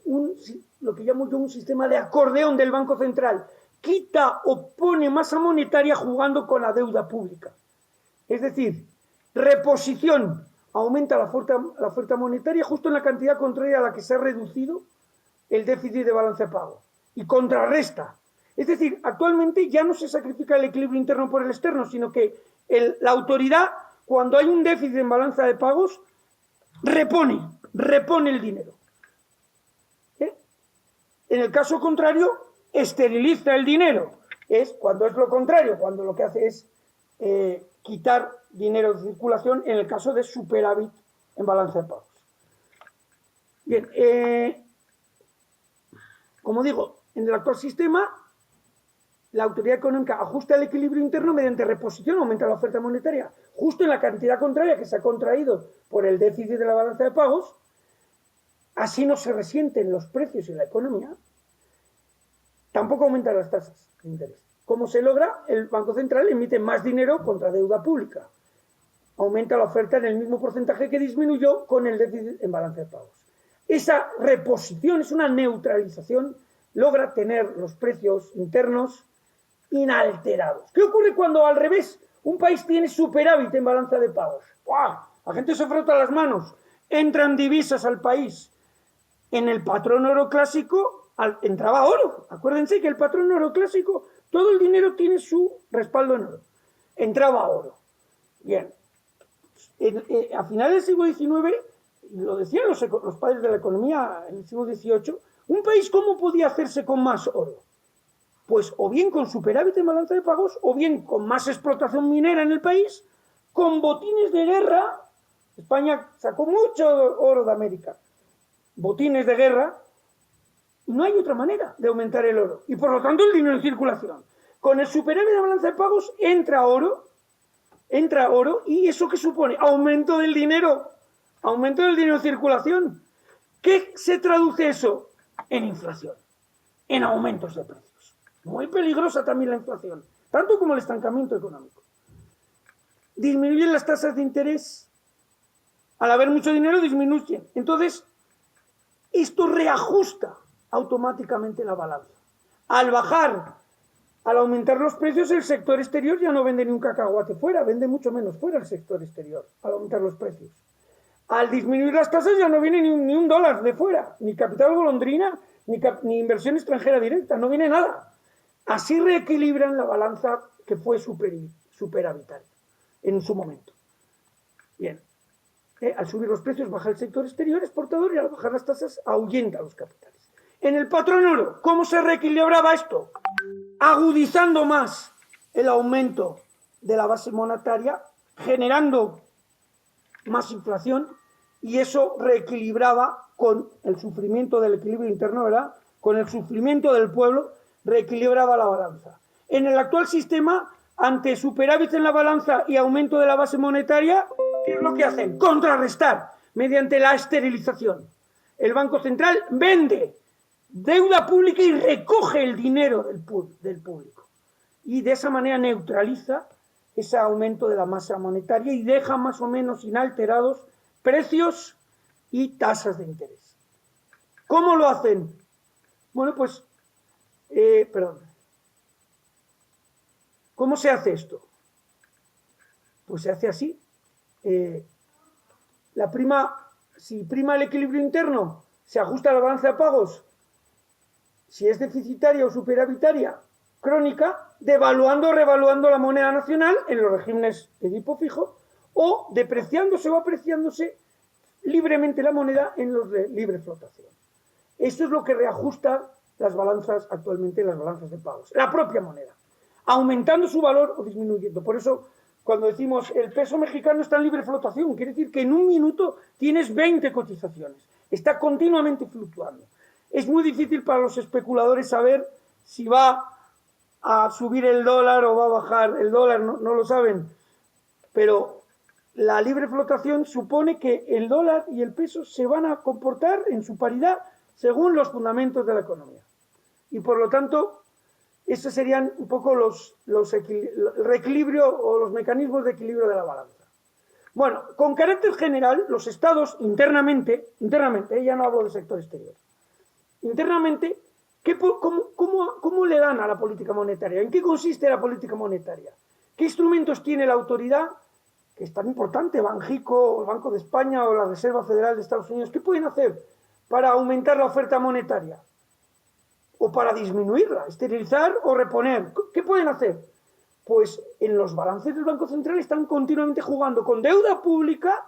S12: lo que llamo yo un sistema de acordeón del Banco Central. Quita o pone masa monetaria jugando con la deuda pública. Es decir, reposición, aumenta la oferta monetaria justo en la cantidad contraria a la que se ha reducido el déficit de balanza de pago. Y contrarresta. Es decir, actualmente ya no se sacrifica el equilibrio interno por el externo, sino que la autoridad, cuando hay un déficit en balanza de pagos, repone el dinero. En el caso contrario, esteriliza el dinero. Es cuando es lo contrario, cuando lo que hace es quitar dinero de circulación en el caso de superávit en balanza de pagos. Bien, como digo, en el actual sistema, la autoridad económica ajusta el equilibrio interno mediante reposición, aumenta la oferta monetaria, justo en la cantidad contraria que se ha contraído por el déficit de la balanza de pagos. Así no se resienten los precios en la economía. Tampoco aumentan las tasas de interés. ¿Cómo se logra? El Banco Central emite más dinero contra deuda pública. Aumenta la oferta en el mismo porcentaje que disminuyó con el déficit en balanza de pagos. Esa reposición es una neutralización, logra tener los precios internos inalterados. ¿Qué ocurre cuando al revés un país tiene superávit en balanza de pagos? ¡Buah! La gente se frota las manos, entran divisas al país. En el patrón oro clásico entraba oro. Acuérdense que el patrón oro clásico, todo el dinero tiene su respaldo en oro. Entraba oro. Bien. A finales del siglo XIX, y lo decían los padres de la economía en el siglo XVIII, un país ¿cómo podía hacerse con más oro? Pues o bien con superávit en balanza de pagos, o bien con más explotación minera en el país, con botines de guerra. España sacó mucho oro de América. Botines de guerra. No hay otra manera de aumentar el oro. Y por lo tanto el dinero en circulación. Con el superávit de balanza de pagos entra oro, y ¿eso qué supone? Aumento del dinero en circulación. ¿Qué se traduce eso? En inflación, en aumentos de precios. Muy peligrosa también la inflación, tanto como el estancamiento económico. Disminuyen las tasas de interés. Al haber mucho dinero disminuyen. Entonces, esto reajusta automáticamente la balanza. Al aumentar los precios, el sector exterior ya no vende ni un cacahuate fuera, vende mucho menos fuera el sector exterior, al aumentar los precios. Al disminuir las tasas ya no viene ni un dólar de fuera, ni capital golondrina, ni inversión extranjera directa, no viene nada. Así reequilibran la balanza que fue superavitaria en su momento. Bien, al subir los precios baja el sector exterior exportador y al bajar las tasas ahuyenta los capitales. En el patrón oro, ¿cómo se reequilibraba esto? Agudizando más el aumento de la base monetaria, generando más inflación, y eso reequilibraba con el sufrimiento del equilibrio interno, ¿verdad? Con el sufrimiento del pueblo, reequilibraba la balanza. En el actual sistema, ante superávit en la balanza y aumento de la base monetaria, ¿qué es lo que hacen? Contrarrestar mediante la esterilización. El Banco Central vende deuda pública y recoge el dinero del público. Y de esa manera neutraliza ese aumento de la masa monetaria y deja más o menos inalterados precios y tasas de interés. ¿Cómo lo hacen? Bueno, pues, ¿cómo se hace esto? Pues se hace así. Si prima el equilibrio interno, se ajusta la balanza de pagos. Si es deficitaria o superavitaria crónica, devaluando o revaluando la moneda nacional en los regímenes de tipo fijo, o depreciándose o apreciándose libremente la moneda en los de libre flotación. Esto es lo que reajusta las balanzas actualmente, las balanzas de pagos. La propia moneda, aumentando su valor o disminuyendo. Por eso, cuando decimos el peso mexicano está en libre flotación, quiere decir que en un minuto tienes 20 cotizaciones. Está continuamente fluctuando. Es muy difícil para los especuladores saber si va a subir el dólar o va a bajar el dólar, no lo saben. Pero la libre flotación supone que el dólar y el peso se van a comportar en su paridad según los fundamentos de la economía. Y por lo tanto, esos serían un poco el reequilibrio o los mecanismos de equilibrio de la balanza. Bueno, con carácter general, los estados internamente, ya no hablo del sector exterior, internamente, ¿cómo le dan a la política monetaria? ¿En qué consiste la política monetaria? ¿Qué instrumentos tiene la autoridad, que es tan importante, Banjico, o el Banco de España o la Reserva Federal de Estados Unidos? ¿Qué pueden hacer para aumentar la oferta monetaria? ¿O para disminuirla, esterilizar o reponer? ¿Qué pueden hacer? Pues en los balances del Banco Central están continuamente jugando con deuda pública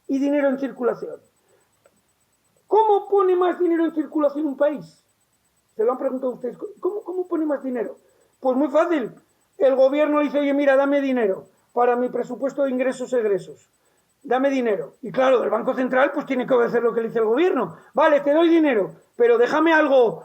S12: y dinero en circulación. ¿Cómo pone más dinero en circulación un país? Se lo han preguntado ustedes. ¿Cómo pone más dinero? Pues muy fácil. El gobierno dice, oye, mira, dame dinero para mi presupuesto de ingresos-egresos. Dame dinero. Y claro, el Banco Central pues tiene que obedecer lo que le dice el gobierno. Vale, te doy dinero, pero déjame algo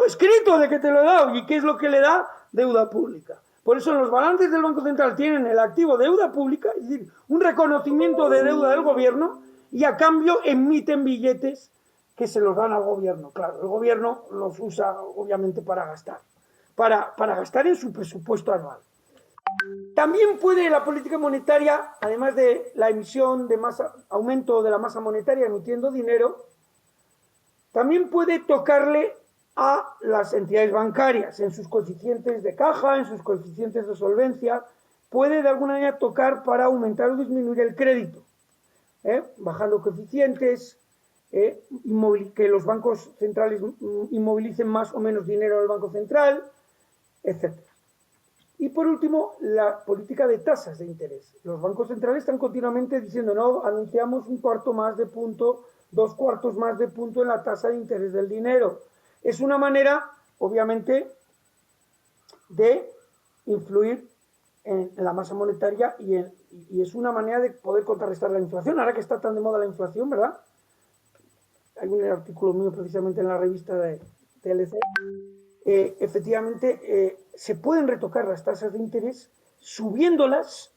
S12: escrito de que te lo he dado. ¿Y qué es lo que le da? Deuda pública. Por eso en los balances del Banco Central tienen el activo deuda pública, es decir, un reconocimiento de deuda del gobierno, y a cambio emiten billetes que se los dan al gobierno. Claro, el gobierno los usa obviamente para gastar en su presupuesto anual. También puede la política monetaria, además de la emisión de aumento de la masa monetaria emitiendo dinero, también puede tocarle a las entidades bancarias en sus coeficientes de caja, en sus coeficientes de solvencia. Puede de alguna manera tocar para aumentar o disminuir el crédito, bajando coeficientes, que los bancos centrales inmovilicen más o menos dinero del Banco Central, etc. Y por último, la política de tasas de interés. Los bancos centrales están continuamente diciendo, no, anunciamos 1/4 más de punto, 2/4 más de punto en la tasa de interés del dinero. Es una manera, obviamente, de influir en la masa monetaria y es una manera de poder contrarrestar la inflación. Ahora que está tan de moda la inflación, ¿verdad? Hay un artículo mío precisamente en la revista de TLC. Efectivamente, se pueden retocar las tasas de interés subiéndolas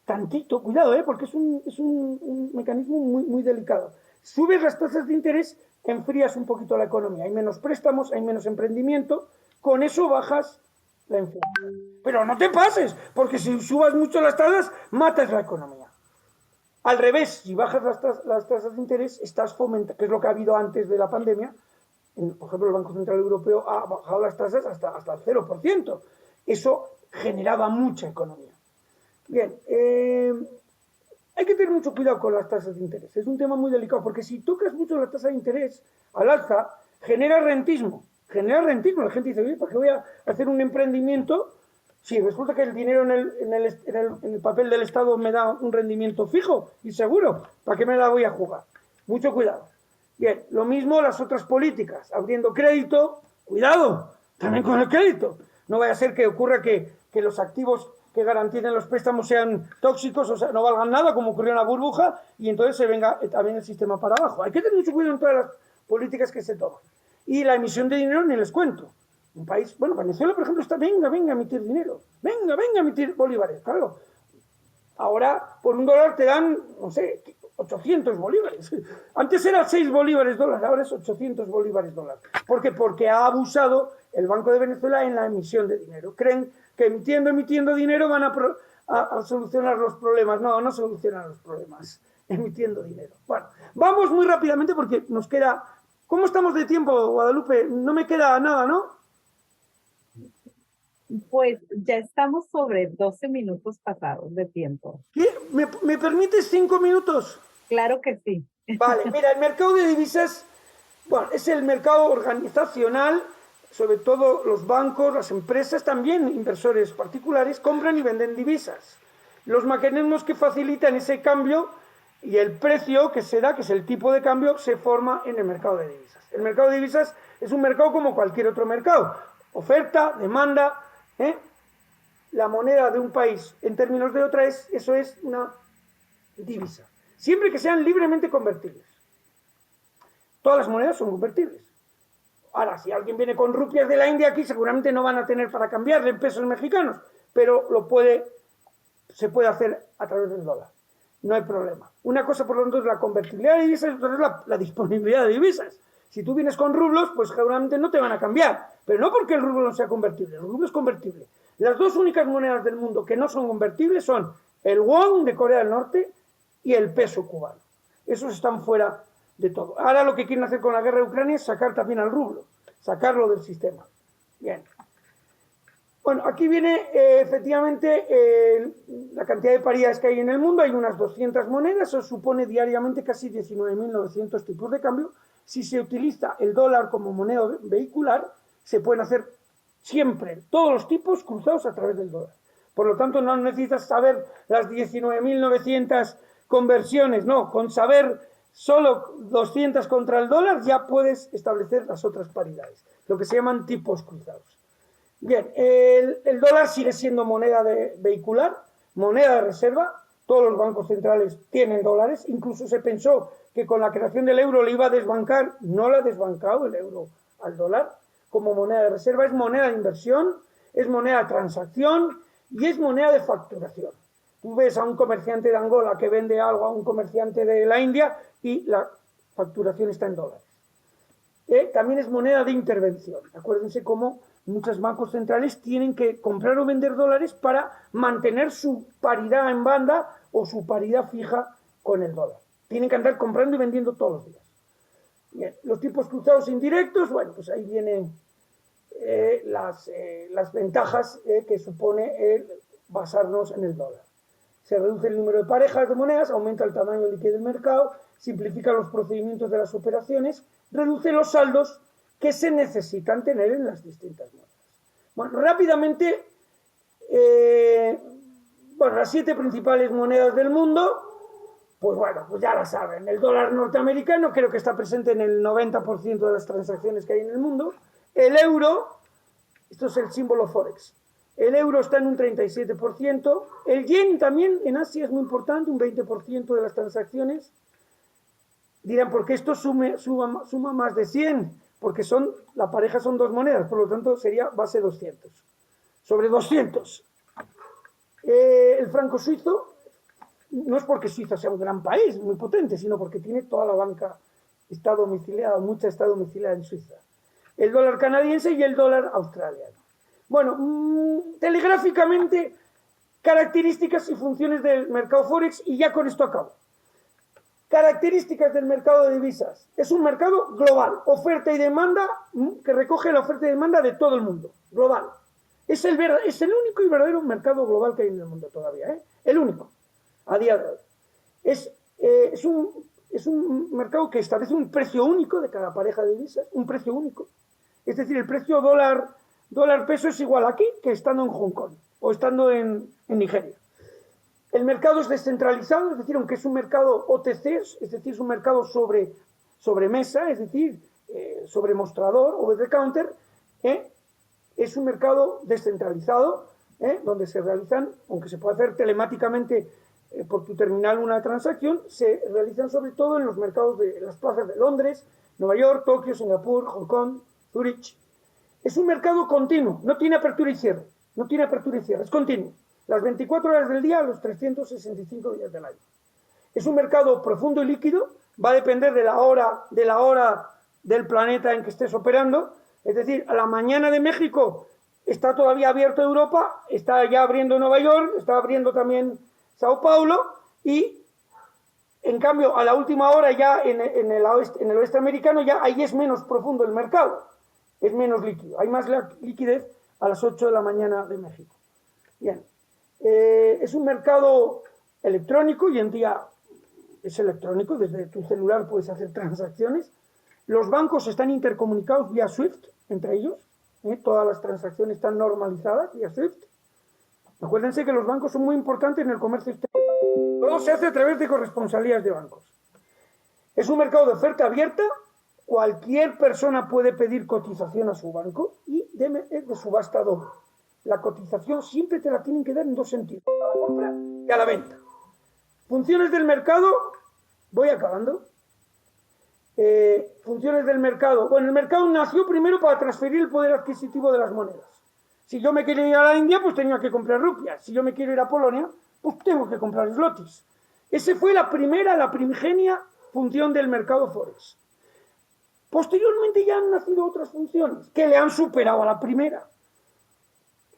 S12: tantito, cuidado, porque es un mecanismo muy, muy delicado. Subes las tasas de interés, enfrías un poquito la economía, hay menos préstamos, hay menos emprendimiento, con eso bajas la inflación. Pero no te pases, porque si subas mucho las tasas, matas la economía. Al revés, si bajas las tasas de interés, estás fomentando, que es lo que ha habido antes de la pandemia. Por ejemplo, el Banco Central Europeo ha bajado las tasas hasta el 0%. Eso generaba mucha economía. Bien, hay que tener mucho cuidado con las tasas de interés. Es un tema muy delicado, porque si tocas mucho la tasa de interés al alza, genera rentismo. La gente dice, oye, ¿para qué voy a hacer un emprendimiento si resulta que el dinero en el papel del Estado me da un rendimiento fijo y seguro? ¿Para qué me la voy a jugar? Mucho cuidado. Bien, lo mismo las otras políticas, abriendo crédito, cuidado, también con el crédito. No vaya a ser que ocurra que los activos que garanticen los préstamos sean tóxicos, o sea, no valgan nada, como ocurrió en la burbuja, y entonces se venga también el sistema para abajo. Hay que tener mucho cuidado en todas las políticas que se toman. Y la emisión de dinero ni les cuento. Un país, bueno, Venezuela, por ejemplo, está, venga a emitir dinero, venga a emitir bolívares, claro. Ahora, por $1 te dan, no sé, 800 bolívares. Antes era 6 bolívares dólares, ahora es 800 bolívares dólares. ¿Por qué? Porque ha abusado el Banco de Venezuela en la emisión de dinero. Creen que emitiendo dinero van a solucionar los problemas. No, no solucionan los problemas emitiendo dinero. Bueno, vamos muy rápidamente porque nos queda... ¿Cómo estamos de tiempo, Guadalupe? No me queda nada, ¿no?
S9: Pues ya estamos sobre 12 minutos pasados de tiempo.
S12: ¿Qué? ¿Me permites 5 minutos?
S9: Claro que sí.
S12: Vale, mira, el mercado de divisas, bueno, es el mercado organizacional, sobre todo los bancos, las empresas, también inversores particulares, compran y venden divisas. Los mecanismos que facilitan ese cambio y el precio que se da, que es el tipo de cambio, se forma en el mercado de divisas. El mercado de divisas es un mercado como cualquier otro mercado. Oferta, demanda, la moneda de un país en términos de otra, eso es una divisa. Siempre que sean libremente convertibles. Todas las monedas son convertibles. Ahora, si alguien viene con rupias de la India aquí, seguramente no van a tener para cambiarle en pesos mexicanos, pero se puede hacer a través del dólar. No hay problema. Una cosa, por lo tanto, es la convertibilidad de divisas y otra es la disponibilidad de divisas. Si tú vienes con rublos, pues seguramente no te van a cambiar. Pero no porque el rublo no sea convertible. El rublo es convertible. Las dos únicas monedas del mundo que no son convertibles son el won de Corea del Norte y el peso cubano. Esos están fuera de todo. Ahora lo que quieren hacer con la guerra de Ucrania es sacar también al rublo. Sacarlo del sistema. Bien. Bueno, aquí viene efectivamente la cantidad de paridades que hay en el mundo. Hay unas 200 monedas. Eso supone diariamente casi 19.900 tipos de cambio. Si se utiliza el dólar como moneda vehicular, se pueden hacer siempre todos los tipos cruzados a través del dólar. Por lo tanto, no necesitas saber las 19.900 conversiones, no, con saber solo 200 contra el dólar ya puedes establecer las otras paridades, lo que se llaman tipos cruzados. Bien, el dólar sigue siendo moneda vehicular, moneda de reserva. Todos los bancos centrales tienen dólares. Incluso se pensó que con la creación del euro le iba a desbancar. No la ha desbancado el euro al dólar como moneda de reserva. Es moneda de inversión, es moneda de transacción y es moneda de facturación. Tú ves a un comerciante de Angola que vende algo a un comerciante de la India y la facturación está en dólares. También es moneda de intervención. Acuérdense cómo muchos bancos centrales tienen que comprar o vender dólares para mantener su paridad en banda o su paridad fija con el dólar. Tienen que andar comprando y vendiendo todos los días. Bien, los tipos cruzados indirectos, bueno, pues ahí vienen las ventajas que supone basarnos en el dólar. Se reduce el número de parejas de monedas, aumenta el tamaño líquido del mercado, simplifica los procedimientos de las operaciones, reduce los saldos que se necesitan tener en las distintas monedas. Bueno, rápidamente, Bueno, las 7 principales monedas del mundo, pues bueno, pues ya la saben. El dólar norteamericano creo que está presente en el 90% de las transacciones que hay en el mundo. El euro, esto es el símbolo Forex. El euro está en un 37%. El yen también en Asia es muy importante, un 20% de las transacciones. Dirán, ¿por qué esto suma más de 100? Porque la pareja son 2 monedas, por lo tanto sería base 200. Sobre 200. El franco suizo, no es porque Suiza sea un gran país, muy potente, sino porque tiene toda la banca está domiciliada, mucha está domiciliada en Suiza. El dólar canadiense y el dólar australiano. Bueno, telegráficamente, características y funciones del mercado Forex, y ya con esto acabo. Características del mercado de divisas. Es un mercado global, oferta y demanda, que recoge la oferta y demanda de todo el mundo, global. Es el único y verdadero mercado global que hay en el mundo todavía, ¿eh? El único, a día de hoy. Es un mercado que establece un precio único de cada pareja de divisas, un precio único. Es decir, el precio dólar-peso es igual aquí que estando en Hong Kong o estando en Nigeria. El mercado es descentralizado, es decir, aunque es un mercado OTC, es decir, es un mercado sobre mesa, es decir, sobre mostrador, over the counter, es un mercado descentralizado, donde se realizan, aunque se puede hacer telemáticamente por tu terminal una transacción, se realizan sobre todo en los mercados de las plazas de Londres, Nueva York, Tokio, Singapur, Hong Kong, Zurich. Es un mercado continuo, no tiene apertura y cierre, es continuo. Las 24 horas del día, los 365 días del año. Es un mercado profundo y líquido, va a depender de la hora del planeta en que estés operando. Es decir, a la mañana de México está todavía abierto Europa, está ya abriendo Nueva York, está abriendo también Sao Paulo, y en cambio a la última hora ya en el oeste americano ya ahí es menos profundo el mercado, es menos líquido, hay más liquidez a las 8 de la mañana de México. Bien, es un mercado electrónico, hoy en día es electrónico, desde tu celular puedes hacer transacciones. Los bancos están intercomunicados vía SWIFT entre ellos, todas las transacciones están normalizadas vía SWIFT. Acuérdense que los bancos son muy importantes en el comercio exterior. Todo se hace a través de corresponsalías de bancos. Es un mercado de oferta abierta, cualquier persona puede pedir cotización a su banco y es de subasta doble. La cotización siempre te la tienen que dar en 2 sentidos, a la compra y a la venta. Funciones del mercado, voy acabando. Funciones del mercado. Bueno, el mercado nació primero para transferir el poder adquisitivo de las monedas. Si yo me quiero ir a la India, pues tenía que comprar rupias. Si yo me quiero ir a Polonia, pues tengo que comprar zlotys. Esa fue la primigenia función del mercado Forex. Posteriormente ya han nacido otras funciones que le han superado a la primera.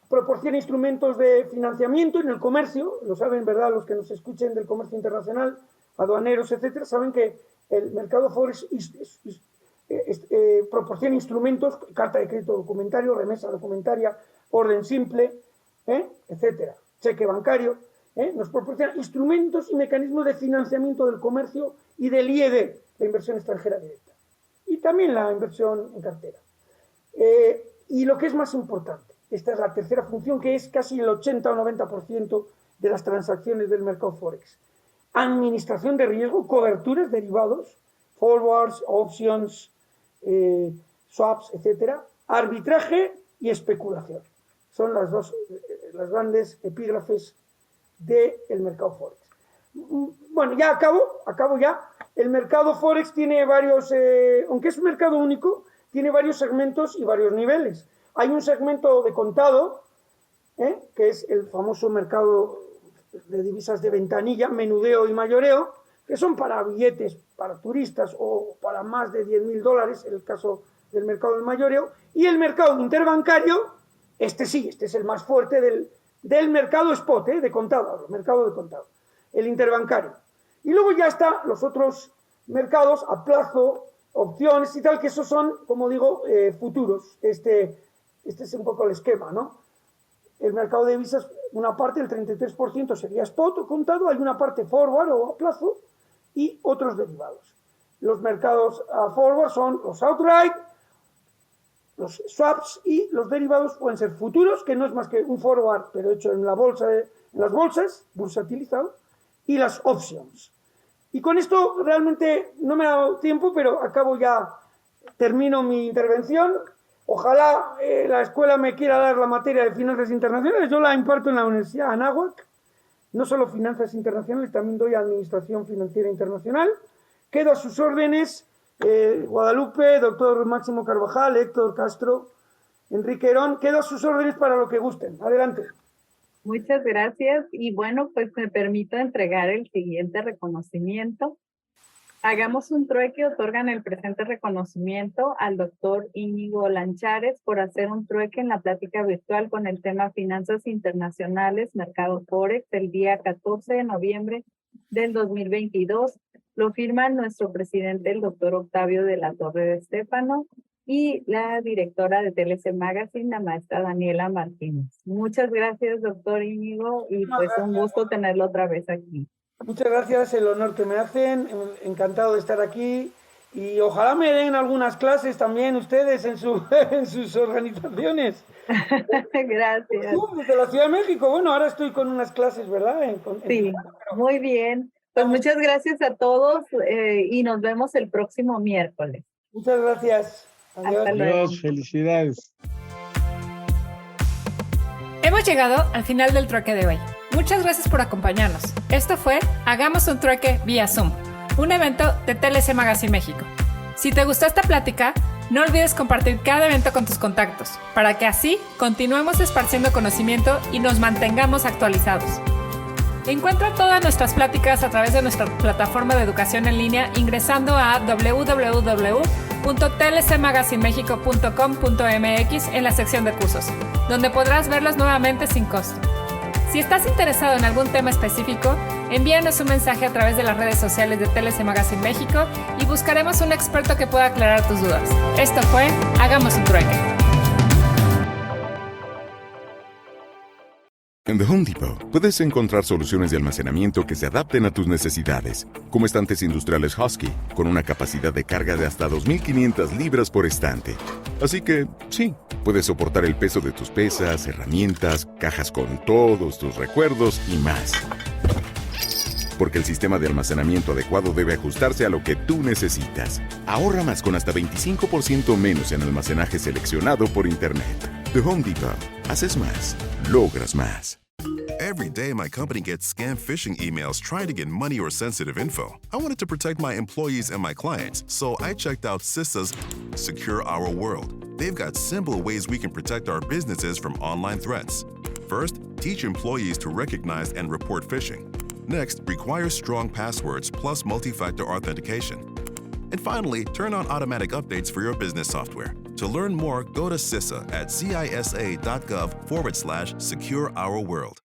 S12: Proporciona instrumentos de financiamiento en el comercio, lo saben, ¿verdad? Los que nos escuchen del comercio internacional, aduaneros, etcétera, saben que el mercado Forex proporciona instrumentos, carta de crédito documentario, remesa documentaria, orden simple, etcétera, cheque bancario, nos proporciona instrumentos y mecanismos de financiamiento del comercio y del IED, la inversión extranjera directa, y también la inversión en cartera. Y lo que es más importante, esta es la tercera función, que es casi el 80 o 90% de las transacciones del mercado Forex. Administración de riesgo, coberturas, derivados, forwards, options, swaps, etcétera, arbitraje y especulación. Son las grandes epígrafes del mercado Forex. Bueno, ya acabo ya. El mercado Forex tiene varios, aunque es un mercado único, tiene varios segmentos y varios niveles. Hay un segmento de contado, que es el famoso mercado de divisas de ventanilla, menudeo y mayoreo, que son para billetes, para turistas o para más de $10.000, en el caso del mercado del mayoreo, y el mercado interbancario, este es el más fuerte del mercado spot, de contado, el mercado de contado, el interbancario. Y luego ya están los otros mercados a plazo, opciones y tal, que esos son, como digo, futuros. Este es un poco el esquema, ¿no? El mercado de divisas, una parte, el 33% sería spot o contado, hay una parte forward o a plazo y otros derivados. Los mercados a forward son los outright, los swaps y los derivados pueden ser futuros, que no es más que un forward, pero hecho en la bolsa, en las bolsas, bursatilizado, y las options. Y con esto realmente no me ha dado tiempo, pero termino mi intervención. Ojalá la escuela me quiera dar la materia de finanzas internacionales. Yo la imparto en la Universidad Anáhuac. No solo finanzas internacionales, también doy administración financiera internacional. Quedo a sus órdenes, Guadalupe, doctor Máximo Carvajal, Héctor Castro, Enrique Herón. Quedo a sus órdenes para lo que gusten. Adelante.
S9: Muchas gracias. Y bueno, pues me permito entregar el siguiente reconocimiento. Hagamos un trueque, otorgan el presente reconocimiento al doctor Íñigo Lanchares por hacer un trueque en la plática virtual con el tema Finanzas Internacionales, Mercado Forex, el día 14 de noviembre del 2022. Lo firman nuestro presidente, el doctor Octavio de la Torre de Estéfano, y la directora de TLC Magazine, la maestra Daniela Martínez. Muchas gracias, doctor Íñigo, y pues un gusto tenerlo otra vez aquí.
S12: Muchas gracias, el honor que me hacen, encantado de estar aquí y ojalá me den algunas clases también ustedes en sus organizaciones.
S9: Gracias.
S12: Desde la Ciudad de México, bueno, ahora estoy con unas clases, ¿verdad?
S9: Sí, muy bien. Pues muchas gracias a todos y nos vemos el próximo miércoles.
S12: Muchas gracias.
S9: Adiós.
S10: Adiós, felicidades.
S8: Hemos llegado al final del trueque de hoy. Muchas gracias por acompañarnos. Esto fue Hagamos un trueque vía Zoom, un evento de TLC Magazine México. Si te gustó esta plática, no olvides compartir cada evento con tus contactos, para que así continuemos esparciendo conocimiento y nos mantengamos actualizados. Encuentra todas nuestras pláticas a través de nuestra plataforma de educación en línea ingresando a www.tlcmagazinemexico.com.mx en la sección de cursos, donde podrás verlos nuevamente sin costo. Si estás interesado en algún tema específico, envíanos un mensaje a través de las redes sociales de TLC Magazine México y buscaremos un experto que pueda aclarar tus dudas. Esto fue Hagamos un trueque.
S1: En The Home Depot puedes encontrar soluciones de almacenamiento que se adapten a tus necesidades, como estantes industriales Husky, con una capacidad de carga de hasta 2.500 libras por estante. Así que, sí, puedes soportar el peso de tus pesas, herramientas, cajas con todos tus recuerdos y más. Porque el sistema de almacenamiento adecuado debe ajustarse a lo que tú necesitas. Ahorra más con hasta 25% menos en almacenaje seleccionado por Internet. The Home Depot. Haces más. Logras más.
S18: Every day, my company gets scam phishing emails trying to get money or sensitive info. I wanted to protect my employees and my clients, so I checked out CISA's Secure Our World. They've got simple ways we can protect our businesses from online threats. First, teach employees to recognize and report phishing. Next, require strong passwords plus multi-factor authentication. And finally, turn on automatic updates for your business software. To learn more, go to CISA at cisa.gov/Secure Our World.